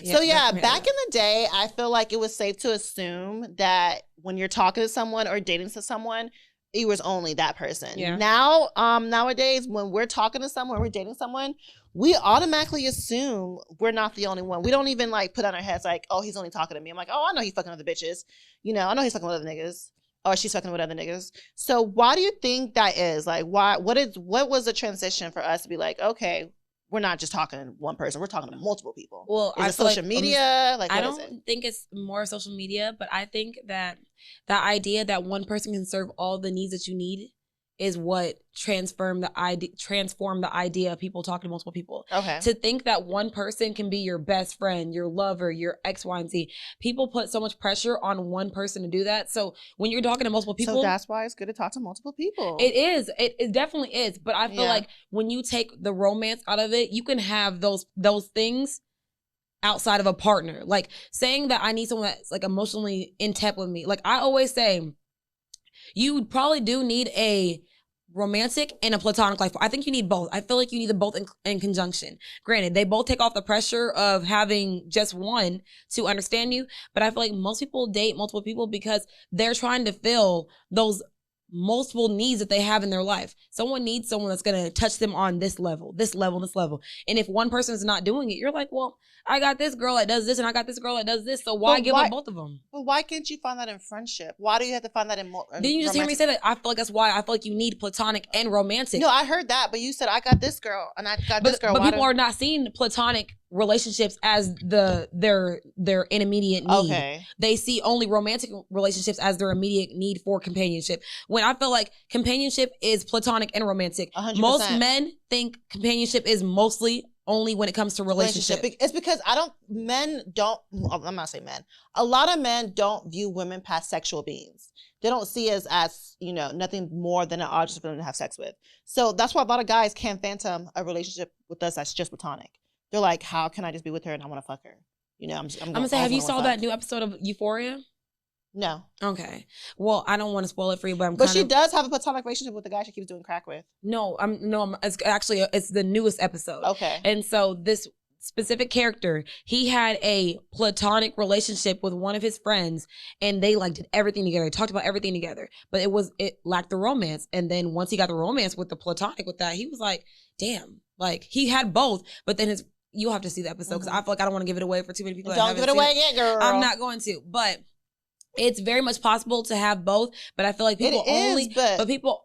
[SPEAKER 1] So yeah, back in the day, I feel like it was safe to assume that when you're talking to someone or dating to someone, it was only that person.
[SPEAKER 2] Yeah.
[SPEAKER 1] Now, nowadays, when we're talking to someone, we're dating someone, we automatically assume we're not the only one. We don't even like put on our heads like, oh, he's only talking to me. I'm like, oh, I know he's fucking other bitches. You know, I know he's fucking with other niggas. Or she's fucking with other niggas. So why do you think that is? Like, what was the transition for us to be like, okay, we're not just talking to one person, we're talking to multiple people? Well, is it social media? Like,
[SPEAKER 2] I don't think it's more social media, but I think that the idea that one person can serve all the needs that you need is what transform the idea of people talking to multiple people.
[SPEAKER 1] Okay.
[SPEAKER 2] To think that one person can be your best friend, your lover, your X, Y, and Z. People put so much pressure on one person to do that. So when you're talking to multiple people,
[SPEAKER 1] so that's why it's good to talk to multiple people.
[SPEAKER 2] It is. It definitely is. But I feel like when you take the romance out of it, you can have those things outside of a partner. Like saying that I need someone that's like emotionally in tap with me. Like I always say, you probably do need a romantic and a platonic life. I think you need both. I feel like you need them both in conjunction. Granted, they both take off the pressure of having just one to understand you, but I feel like most people date multiple people because they're trying to fill those multiple needs that they have in their life. Someone needs someone that's going to touch them on this level, this level, this level. And if one person is not doing it, you're like, well, I got this girl that does this and I got this girl that does this. So why give up both of them?
[SPEAKER 1] But why can't you find that in friendship? Why do you have to find that in
[SPEAKER 2] Didn't you just hear me say that? I feel like that's why I feel like you need platonic and romantic.
[SPEAKER 1] No, I heard that, but you said I got this girl and I got this girl.
[SPEAKER 2] But people are not seeing platonic relationships as their intermediate need.
[SPEAKER 1] Okay.
[SPEAKER 2] They see only romantic relationships as their immediate need for companionship. When I feel like companionship is platonic and romantic.
[SPEAKER 1] 100%.
[SPEAKER 2] Most men think companionship is mostly only when it comes to relationship.
[SPEAKER 1] It's because men don't, I'm not saying men. A lot of men don't view women past sexual beings. They don't see us as, you know, nothing more than an object for them to have sex with. So that's why a lot of guys can't phantom a relationship with us that's just platonic. They're like, how can I just be with her and I want to fuck her? You know, I'm
[SPEAKER 2] gonna say, have you saw that new episode of Euphoria?
[SPEAKER 1] No.
[SPEAKER 2] Okay. Well, I don't want to spoil it for you, but
[SPEAKER 1] But she does have a platonic relationship with the guy she keeps doing crack with.
[SPEAKER 2] It's the newest episode.
[SPEAKER 1] Okay.
[SPEAKER 2] And so this specific character, he had a platonic relationship with one of his friends, and they like did everything together. They talked about everything together, but it lacked the romance. And then once he got the romance with the platonic with that, he was like, damn, like he had both, but then you'll have to see the episode because I feel like I don't want to give it away for too many people.
[SPEAKER 1] Don't give it away yet, girl.
[SPEAKER 2] I'm not going to, but it's very much possible to have both, but I feel like people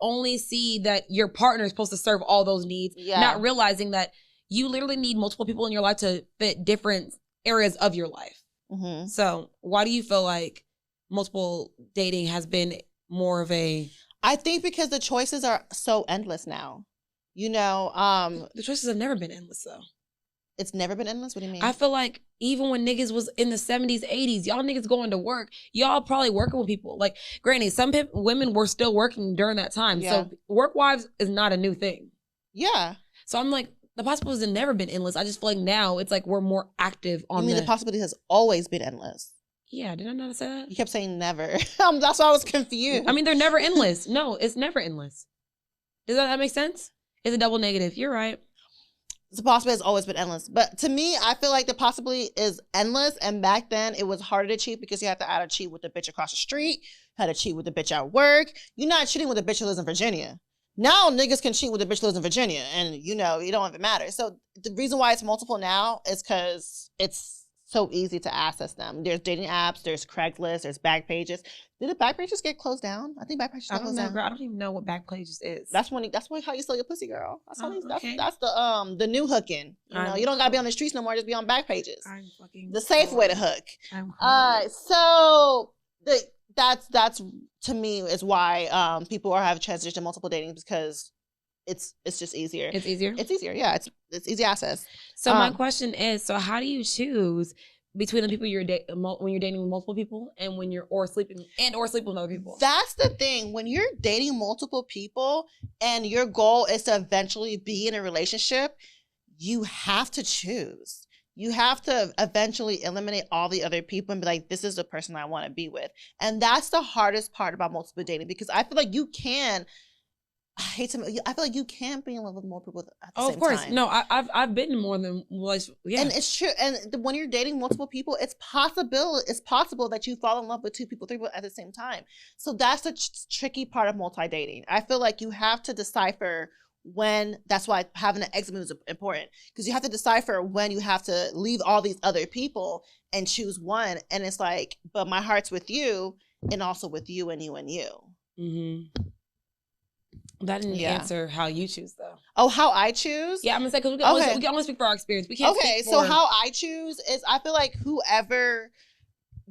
[SPEAKER 2] only see that your partner is supposed to serve all those needs, not realizing that you literally need multiple people in your life to fit different areas of your life. Mm-hmm. So why do you feel like multiple dating has been more of a...
[SPEAKER 1] I think because the choices are so endless now. You know,
[SPEAKER 2] the choices have never been endless though.
[SPEAKER 1] It's never been endless? What do you mean?
[SPEAKER 2] I feel like even when niggas was in the 70s, 80s, y'all niggas going to work, y'all probably working with people. Like, granted, some women were still working during that time. Yeah. So work wives is not a new thing.
[SPEAKER 1] Yeah.
[SPEAKER 2] So I'm like, the possibilities have never been endless. I just feel like now it's like we're more active on
[SPEAKER 1] the possibility has always been endless?
[SPEAKER 2] Yeah, did I not say that?
[SPEAKER 1] You kept saying never. That's why I was confused.
[SPEAKER 2] I mean, they're never endless. No, it's never endless. Does that make sense? It's a double negative. You're right.
[SPEAKER 1] The possibility has always been endless. But to me, I feel like the possibility is endless. And back then, it was harder to cheat because you had to either cheat with the bitch across the street, had to cheat with the bitch at work. You're not cheating with a bitch who lives in Virginia. Now, niggas can cheat with a bitch who lives in Virginia. And, you know, it don't even matter. So the reason why it's multiple now is because it's so easy to access them. There's dating apps, there's Craigslist, there's Backpages. Did the Backpages get closed down? I think Backpages got closed down.
[SPEAKER 2] I don't even know what Backpages is.
[SPEAKER 1] That's how you sell your pussy, girl. That's the new hooking. You know, you don't gotta be on the streets no more. Just be on Backpages. The safe way to hook. So that's to me is why people have transitioned to multiple dating because it's just easier.
[SPEAKER 2] It's easier?
[SPEAKER 1] It's easier, yeah. It's easy access.
[SPEAKER 2] So my question is, so how do you choose between the people when you're dating with multiple people and when you're sleeping with other people?
[SPEAKER 1] That's the thing. When you're dating multiple people and your goal is to eventually be in a relationship, you have to choose. You have to eventually eliminate all the other people and be like, this is the person I want to be with. And that's the hardest part about multiple dating, because I feel like you can. I feel like you can't be in love with more people at the same time.
[SPEAKER 2] Of course. No, I've been in more than once. Yeah.
[SPEAKER 1] And it's true. And when you're dating multiple people, it's possible that you fall in love with 2 people, 3 people at the same time. So that's the tricky part of multi-dating. I feel like you have to decipher when. That's why having an exit move is important, because you have to decipher when you have to leave all these other people and choose one. And it's like, but my heart's with you, and also with you and you and you.
[SPEAKER 2] Mm-hmm. That didn't answer how you choose, though.
[SPEAKER 1] Oh, how I choose?
[SPEAKER 2] Yeah, I'm gonna say, because we can only speak for our experience. We can't.
[SPEAKER 1] Okay, so how I choose is, I feel like whoever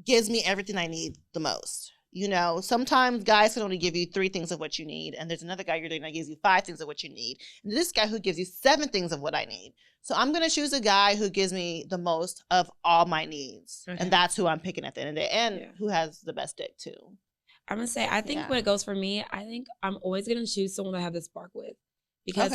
[SPEAKER 1] gives me everything I need the most. You know, sometimes guys can only give you 3 things of what you need, and there's another guy you're dating that gives you 5 things of what you need, and this guy who gives you 7 things of what I need. So I'm gonna choose a guy who gives me the most of all my needs, and that's who I'm picking at the end of the day, and who has the best dick too.
[SPEAKER 2] I'm gonna say, I think when it goes for me, I think I'm always gonna choose someone I have the spark with, because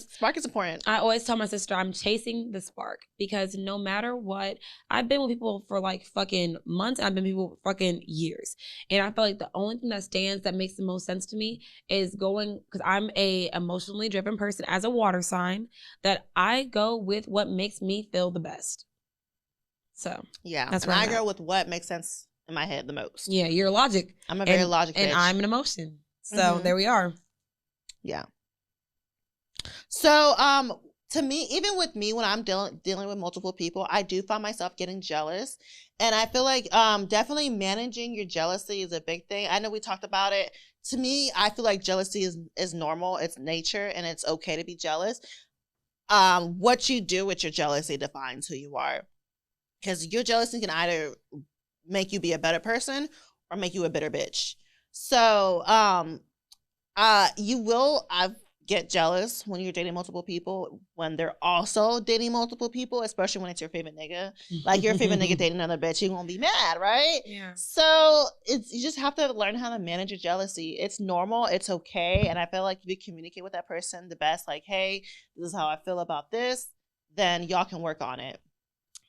[SPEAKER 1] spark is important.
[SPEAKER 2] I always tell my sister I'm chasing the spark, because no matter what, I've been with people for like fucking months, and I've been with people for fucking years, and I feel like the only thing that makes the most sense to me is going, because I'm a emotionally driven person as a water sign, that I go with what makes me feel the best. So that's where
[SPEAKER 1] I go with what makes sense in my head the most.
[SPEAKER 2] Yeah, you're logic.
[SPEAKER 1] I'm a very logic bitch.
[SPEAKER 2] And I'm an emotion. So there we are.
[SPEAKER 1] Yeah. So to me, even with me, when I'm dealing with multiple people, I do find myself getting jealous. And I feel like definitely managing your jealousy is a big thing. I know we talked about it. To me, I feel like jealousy is normal. It's nature, and it's okay to be jealous. What you do with your jealousy defines who you are. Because your jealousy can either make you be a better person or make you a bitter bitch. So you will get jealous when you're dating multiple people, when they're also dating multiple people, especially when it's your favorite nigga. Like your favorite nigga dating another bitch, you're gonna be mad, right?
[SPEAKER 2] Yeah.
[SPEAKER 1] So you just have to learn how to manage your jealousy. It's normal, it's okay. And I feel like if you communicate with that person the best, like, hey, this is how I feel about this, then y'all can work on it.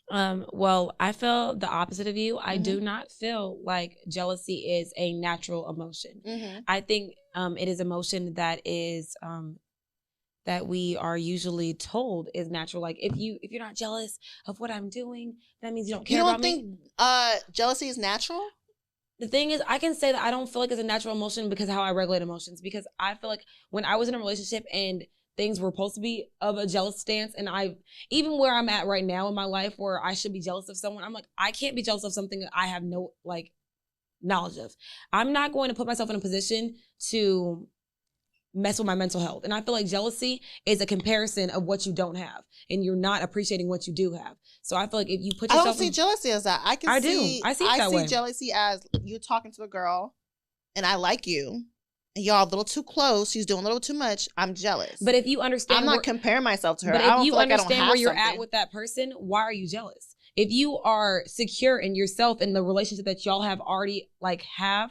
[SPEAKER 2] Well, I feel the opposite of you. I do not feel like jealousy is a natural emotion. I think it is emotion that is that we are usually told is natural. Like if you're not jealous of what I'm doing, that means you don't care about me.
[SPEAKER 1] You don't think jealousy is natural?
[SPEAKER 2] The thing is, I can say that I don't feel like it's a natural emotion because of how I regulate emotions. Because I feel like when I was in a relationship and things were supposed to be of a jealous stance, and even where I'm at right now in my life where I should be jealous of someone, I'm like, I can't be jealous of something that I have no like knowledge of. I'm not going to put myself in a position to mess with my mental health. And I feel like jealousy is a comparison of what you don't have, and you're not appreciating what you do have. So I feel like if you put yourself,
[SPEAKER 1] I don't see jealousy as that. I see jealousy as you talking to a girl and I like you, and y'all a little too close, she's doing a little too much, I'm jealous.
[SPEAKER 2] But if you understand,
[SPEAKER 1] I'm not comparing myself to her.
[SPEAKER 2] But if you understand where you're at with that person, why are you jealous? If you are secure in yourself and the relationship that y'all have already have,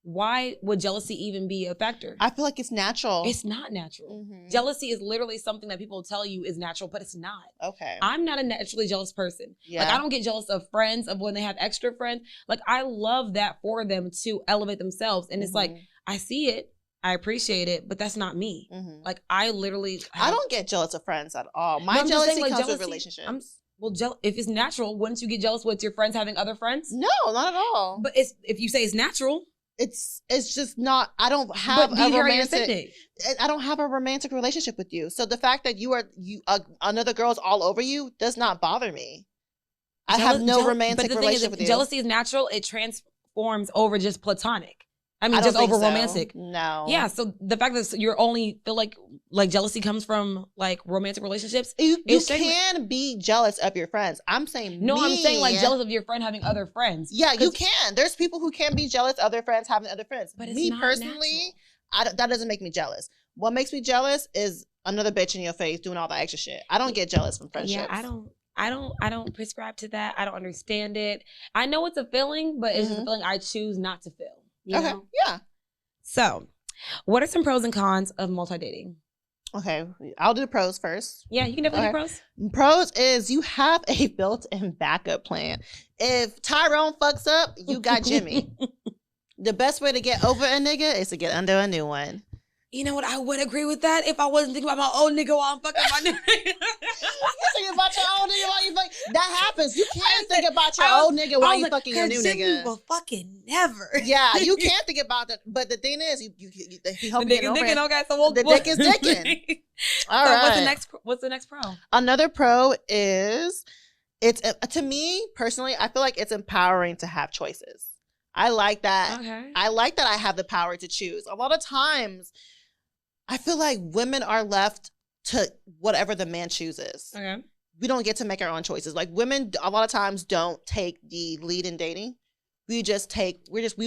[SPEAKER 2] why would jealousy even be a factor?
[SPEAKER 1] I feel like it's natural.
[SPEAKER 2] It's not natural. Jealousy is literally something that people tell you is natural, but it's not.
[SPEAKER 1] Okay.
[SPEAKER 2] I'm not a naturally jealous person.
[SPEAKER 1] Yeah.
[SPEAKER 2] Like I don't get jealous of friends, of when they have extra friends. Like I love that for them to elevate themselves. And it's like, I see it, I appreciate it, but that's not me. Like I literally
[SPEAKER 1] I don't get jealous of friends at all. My jealousy comes with relationships.
[SPEAKER 2] If it's natural, wouldn't you get jealous with your friends having other friends?
[SPEAKER 1] No, not at all.
[SPEAKER 2] But if you say it's natural,
[SPEAKER 1] it's just not. I don't have a romantic. I don't have a romantic relationship with you. So the fact that another girl's all over you does not bother me. I have no romantic relationship with you.
[SPEAKER 2] Jealousy is natural. It transforms over just platonic. I mean, just over romantic.
[SPEAKER 1] No.
[SPEAKER 2] Yeah. So the fact that you only feel like jealousy comes from like romantic relationships.
[SPEAKER 1] You can be jealous of your friends. I'm saying
[SPEAKER 2] I'm saying like jealous of your friend having other friends.
[SPEAKER 1] Yeah, you can. There's people who can be jealous of their friends having other friends.
[SPEAKER 2] But
[SPEAKER 1] me personally, that doesn't make me jealous. What makes me jealous is another bitch in your face doing all the extra shit. I don't get jealous from friendships.
[SPEAKER 2] Yeah, I don't prescribe to that. I don't understand it. I know it's a feeling, but it's just a feeling I choose not to feel. You know?
[SPEAKER 1] Yeah.
[SPEAKER 2] So, what are some pros and cons of multi-dating?
[SPEAKER 1] Okay, I'll do the pros first.
[SPEAKER 2] Yeah, you can definitely do pros.
[SPEAKER 1] Pros is you have a built-in backup plan. If Tyrone fucks up, you got Jimmy. The best way to get over a nigga is to get under a new one.
[SPEAKER 2] You know what? I would agree with that if I wasn't thinking about my old nigga while I'm fucking my new nigga.
[SPEAKER 1] You think about your old nigga while you fuck. That happens. You can't think about your old nigga while you fucking your new nigga.
[SPEAKER 2] Will fucking never.
[SPEAKER 1] Yeah, you can't think about that. But the thing is, he hope
[SPEAKER 2] the dick is dicking. Okay, so
[SPEAKER 1] the dick is dicking. All right.
[SPEAKER 2] What's the next pro?
[SPEAKER 1] Another pro is it's to me personally. I feel like it's empowering to have choices. I like that.
[SPEAKER 2] Okay.
[SPEAKER 1] I like that I have the power to choose. A lot of times, I feel like women are left to whatever the man chooses.
[SPEAKER 2] Okay.
[SPEAKER 1] We don't get to make our own choices. Like women, a lot of times don't take the lead in dating. We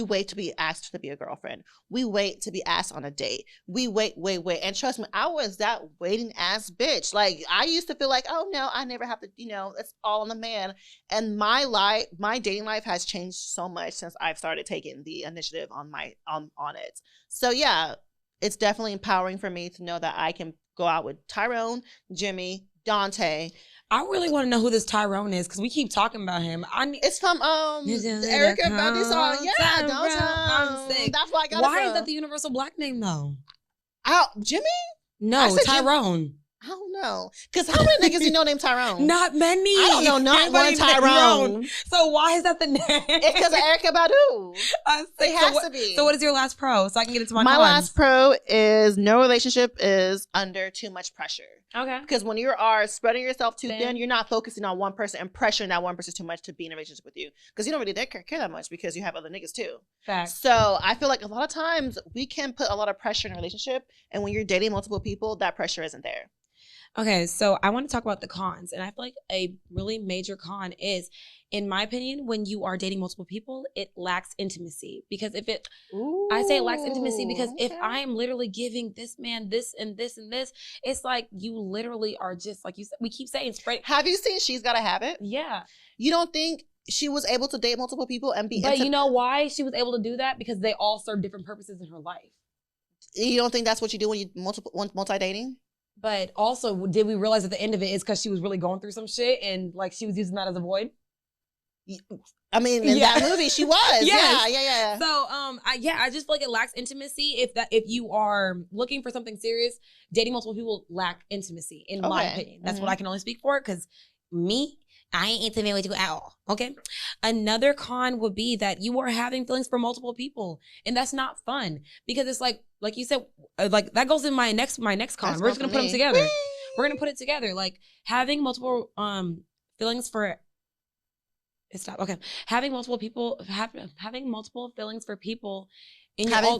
[SPEAKER 1] wait to be asked to be a girlfriend. We wait to be asked on a date. We wait. And trust me, I was that waiting ass bitch. Like I used to feel like, oh no, I never have to, it's all on the man. And my dating life has changed so much since I've started taking the initiative on it. So yeah, it's definitely empowering for me to know that I can go out with Tyrone, Jimmy, Dante.
[SPEAKER 2] I really want to know who this Tyrone is because we keep talking about him.
[SPEAKER 1] It's from Erika Mena song. Yeah,
[SPEAKER 2] I'm sick.
[SPEAKER 1] That's why I got
[SPEAKER 2] Why is that the universal black name though?
[SPEAKER 1] Jimmy?
[SPEAKER 2] No, Tyrone.
[SPEAKER 1] I don't know. Because how many niggas you know named Tyrone?
[SPEAKER 2] Not many.
[SPEAKER 1] I don't know not one Tyrone.
[SPEAKER 2] So why is that the name?
[SPEAKER 1] It's because of Erika Badu. It has to be.
[SPEAKER 2] So what is your last pro? So I can get into my
[SPEAKER 1] cons. Last pro is no relationship is under too much pressure.
[SPEAKER 2] Okay.
[SPEAKER 1] Because when you are spreading yourself too thin, you're not focusing on one person and pressuring that one person too much to be in a relationship with you. Because you don't really care that much because you have other niggas too.
[SPEAKER 2] Facts.
[SPEAKER 1] So I feel like a lot of times we can put a lot of pressure in a relationship, and when you're dating multiple people, that pressure isn't there.
[SPEAKER 2] Okay, so I want to talk about the cons. And I feel like a really major con is, in my opinion, when you are dating multiple people, it lacks intimacy. Because I say it lacks intimacy because if I am literally giving this man this and this and this, it's like you literally are just, like you said, we keep saying spread.
[SPEAKER 1] Have you seen She's Gotta Have It?
[SPEAKER 2] Yeah. You
[SPEAKER 1] don't think she was able to date multiple people and be
[SPEAKER 2] But you know why she was able to do that? Because they all serve different purposes in her life.
[SPEAKER 1] You don't think that's what you do when you multi-dating?
[SPEAKER 2] But also, did we realize at the end of it is because she was really going through some shit and like she was using that as a void?
[SPEAKER 1] I mean, in that movie, she was.
[SPEAKER 2] Yes.
[SPEAKER 1] Yeah.
[SPEAKER 2] So, I just feel like it lacks intimacy. If you are looking for something serious, dating multiple people lack intimacy, in my opinion. That's what I can only speak for, because I ain't intimate with you at all. Okay. Another con would be that you are having feelings for multiple people, and that's not fun because it's like you said, like that goes in my next con.
[SPEAKER 1] That's
[SPEAKER 2] We're just gonna put them together. We're gonna put it together. Like having multiple feelings for. Stop. Okay. Having multiple people, having multiple feelings for people.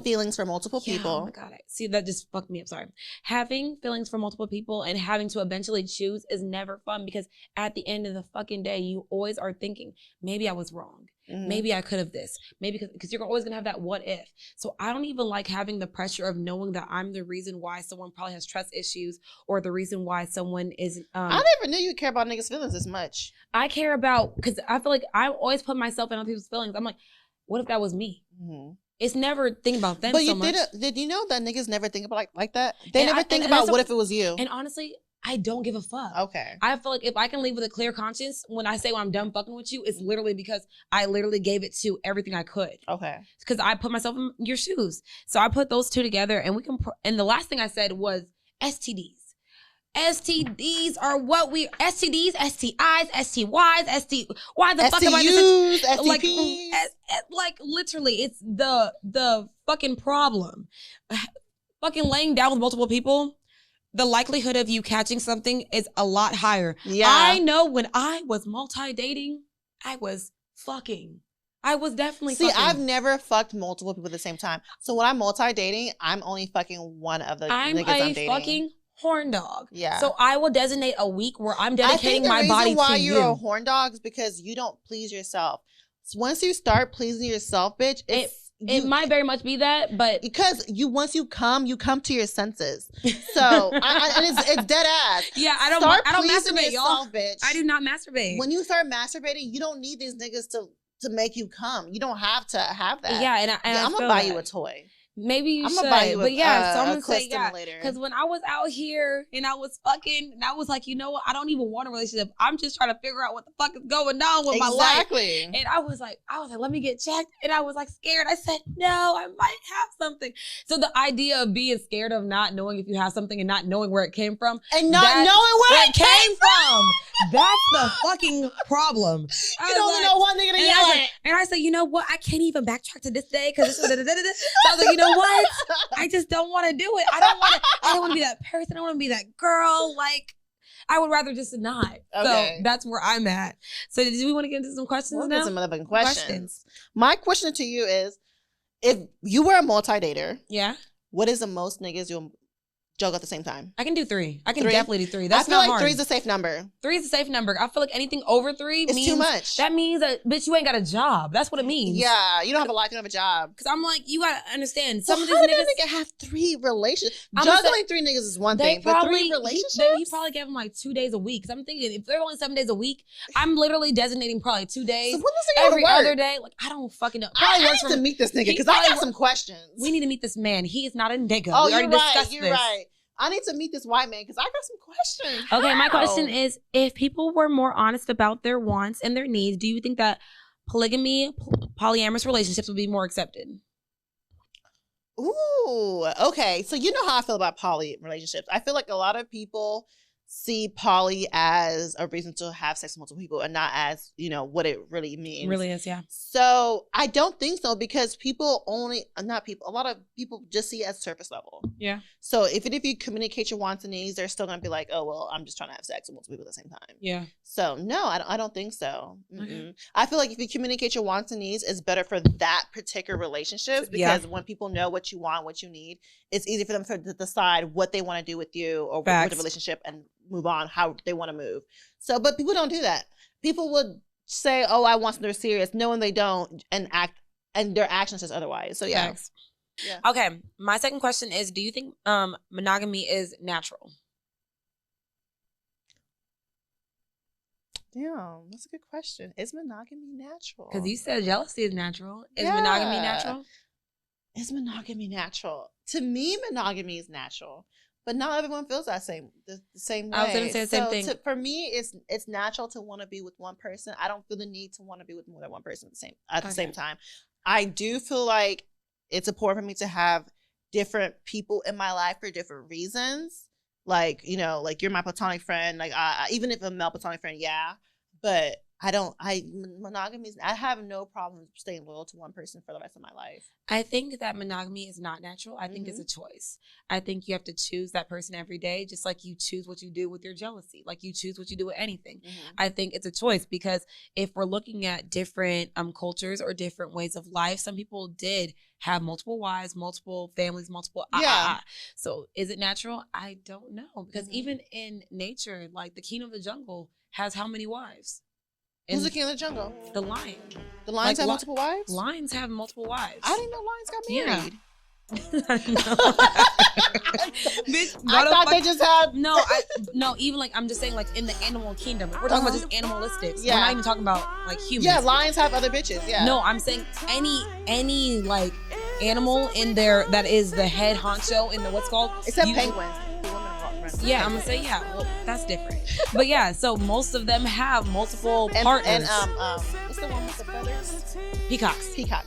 [SPEAKER 1] Feelings for multiple people.
[SPEAKER 2] Oh my God. See, that just fucked me up. Sorry. Having feelings for multiple people and having to eventually choose is never fun, because at the end of the fucking day, you always are thinking, maybe I was wrong. Mm-hmm. Maybe I could have this. Maybe because you're always going to have that what if. So I don't even like having the pressure of knowing that I'm the reason why someone probably has trust issues, or the reason why someone is.
[SPEAKER 1] I never knew you care about niggas' feelings as much.
[SPEAKER 2] I care about, because I feel like I always put myself in other people's feelings. I'm like, what if that was me?
[SPEAKER 1] Mm-hmm.
[SPEAKER 2] It's never think about them
[SPEAKER 1] but
[SPEAKER 2] so much.
[SPEAKER 1] Did you know that niggas never think about like that? They never think about what if it was you.
[SPEAKER 2] And honestly, I don't give a fuck.
[SPEAKER 1] Okay.
[SPEAKER 2] I feel like if I can leave with a clear conscience, when I say I'm done fucking with you, it's literally because I literally gave it to everything I could.
[SPEAKER 1] Okay.
[SPEAKER 2] Because I put myself in your shoes. So I put those two together, and we can. And the last thing I said was STDs. STDs are what we STDs, STIs, STYs, why the fuck am I
[SPEAKER 1] STUs, STPs?
[SPEAKER 2] Like literally, it's the fucking problem. Fucking laying down with multiple people, the likelihood of you catching something is a lot higher.
[SPEAKER 1] Yeah.
[SPEAKER 2] I know when I was multi-dating, I was definitely fucking.
[SPEAKER 1] I've never fucked multiple people at the same time. So when I'm multi-dating, I'm only fucking one of the niggas I'm dating.
[SPEAKER 2] I'm a fucking horn dog.
[SPEAKER 1] Yeah.
[SPEAKER 2] So I will designate a week where I'm dedicating my body to you. I think the reason why you're
[SPEAKER 1] a horn dog is because you don't please yourself. So once you start pleasing yourself, bitch,
[SPEAKER 2] It might very much be that, but
[SPEAKER 1] because once you come to your senses. So and it's dead ass.
[SPEAKER 2] Yeah, I don't masturbate, y'all.
[SPEAKER 1] Bitch.
[SPEAKER 2] I do not masturbate.
[SPEAKER 1] When you start masturbating, you don't need these niggas to make you come. You don't have to have that.
[SPEAKER 2] Yeah, and
[SPEAKER 1] I'm gonna buy you a toy.
[SPEAKER 2] Maybe you should.
[SPEAKER 1] Buy you
[SPEAKER 2] but yeah, so I'm gonna
[SPEAKER 1] say
[SPEAKER 2] yeah. Because when I was out here and I was fucking, and I was like, you know what? I don't even want a relationship. I'm just trying to figure out what the fuck is going on with my life. And I was like, let me get checked. And I was like scared. I said, no, I might have something. So the idea of being scared of not knowing if you have something and not knowing where it came from.
[SPEAKER 1] And not knowing where it came from.
[SPEAKER 2] That's the fucking problem.
[SPEAKER 1] You don't know one nigga to yell at.
[SPEAKER 2] And I said, you know what? I can't even backtrack to this day because this was So I was like, you know what? I just don't want to do it. I don't want to be that person. I don't want to be that girl. Like, I would rather just not. Okay. So that's where I'm at. So do we want to get into some questions now?
[SPEAKER 1] Get some motherfucking questions. My question to you is, if you were a multi-dater, what is the most niggas you'll juggle at the same time?
[SPEAKER 2] I can do 3. I can definitely do 3. That's not hard. I feel like
[SPEAKER 1] 3 is a safe number.
[SPEAKER 2] 3 is a safe number. I feel like anything over 3 means
[SPEAKER 1] too much.
[SPEAKER 2] That means that, bitch, you ain't got a job. That's what it means.
[SPEAKER 1] Yeah, you don't have a life, you don't have a job.
[SPEAKER 2] Because I'm like, you gotta understand.
[SPEAKER 1] Some of these niggas nigga have 3 relationships. Juggling 3 niggas is one thing, but 3 relationships?
[SPEAKER 2] He probably gave them like 2 days a week. Because I'm thinking, if they're only 7 days a week, I'm literally designating probably 2 days.
[SPEAKER 1] So when this nigga
[SPEAKER 2] every other day. Like, I don't fucking know.
[SPEAKER 1] I need to meet this nigga because I got some questions.
[SPEAKER 2] We need to meet this man. He is not a nigga.
[SPEAKER 1] Oh,
[SPEAKER 2] we already discussed
[SPEAKER 1] you're right. I need to meet this white man because I got some questions.
[SPEAKER 2] Okay, my question is, if people were more honest about their wants and their needs, do you think that polygamy, polyamorous relationships would be more accepted?
[SPEAKER 1] Ooh, okay. So you know how I feel about poly relationships. I feel like a lot of people see poly as a reason to have sex with multiple people and not as, what it really means.
[SPEAKER 2] It really is, yeah.
[SPEAKER 1] So I don't think so because a lot of people just see it as surface level.
[SPEAKER 2] Yeah.
[SPEAKER 1] So if you communicate your wants and needs, they're still going to be like, oh, well, I'm just trying to have sex with multiple people at the same time.
[SPEAKER 2] Yeah.
[SPEAKER 1] So no, I don't think so.
[SPEAKER 2] Okay.
[SPEAKER 1] I feel like if you communicate your wants and needs, it's better for that particular relationship because when people know what you want, what you need, it's easy for them to decide what they want to do with you or with the relationship and move on how they want to move. So, but people don't do that. People would say, oh, I want something serious, knowing they don't, and their actions says otherwise. So yeah.
[SPEAKER 2] Facts. Yeah. Okay. My second question is, do you think monogamy is natural?
[SPEAKER 1] Damn, that's a good question. Is monogamy natural?
[SPEAKER 2] Because you said jealousy is natural. Is monogamy natural?
[SPEAKER 1] Is monogamy natural? To me, monogamy is natural. But not everyone feels the same way.
[SPEAKER 2] I was going to say the same thing.
[SPEAKER 1] For me, it's natural to want to be with one person. I don't feel the need to want to be with more than one person at the same time. I do feel like it's important for me to have different people in my life for different reasons. Like, like you're my platonic friend. Like, even if a male platonic friend, but monogamy I have no problem staying loyal to one person for the rest of my life.
[SPEAKER 2] I think that monogamy is not natural. I think it's a choice. I think you have to choose that person every day, just like you choose what you do with your jealousy, like you choose what you do with anything. I think it's a choice because if we're looking at different cultures or different ways of life, some people did have multiple wives, multiple families, multiple So is it natural? I don't know because even in nature, like the king of the jungle has how many wives?
[SPEAKER 1] Who's the king of the jungle?
[SPEAKER 2] The lion.
[SPEAKER 1] The lions have multiple wives?
[SPEAKER 2] Lions have multiple wives.
[SPEAKER 1] I didn't know lions got married.
[SPEAKER 2] Bitch,
[SPEAKER 1] I thought they just had
[SPEAKER 2] no. Even like I'm just saying, like in the animal kingdom, we're talking about just animalistics. We're not even talking about like humans.
[SPEAKER 1] Yeah, lions have other bitches. Yeah.
[SPEAKER 2] No, I'm saying any like animal in there that is the head honcho in the what's called.
[SPEAKER 1] Except penguins.
[SPEAKER 2] Yeah, I'm gonna say well, that's different. But yeah, so most of them have multiple partners.
[SPEAKER 1] And what's the one with the feathers?
[SPEAKER 2] Peacocks.
[SPEAKER 1] Yeah.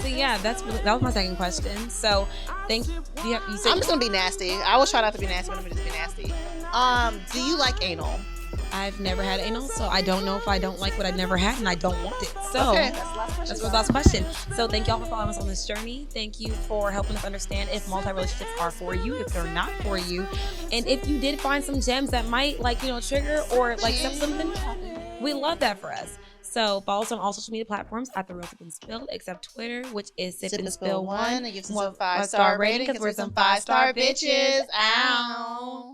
[SPEAKER 2] So yeah, that was my second question. So thank you. You said
[SPEAKER 1] I'm just gonna be nasty. I will try not to be nasty, but I'm gonna just be nasty. Do you like anal?
[SPEAKER 2] I've never had anal, so I don't know if I don't like what I've never had, and I don't want it. So that's the last question. So thank y'all for following us on this journey. Thank you for helping us understand if multi-relationships are for you, if they're not for you, and if you did find some gems that might trigger or like something. We love that for us. So follow us on all social media platforms at The Real Sip and Spill, except Twitter, which is Sip and Spill 1.
[SPEAKER 1] And give us a 5-star rating because we're some 5-star bitches. Ow.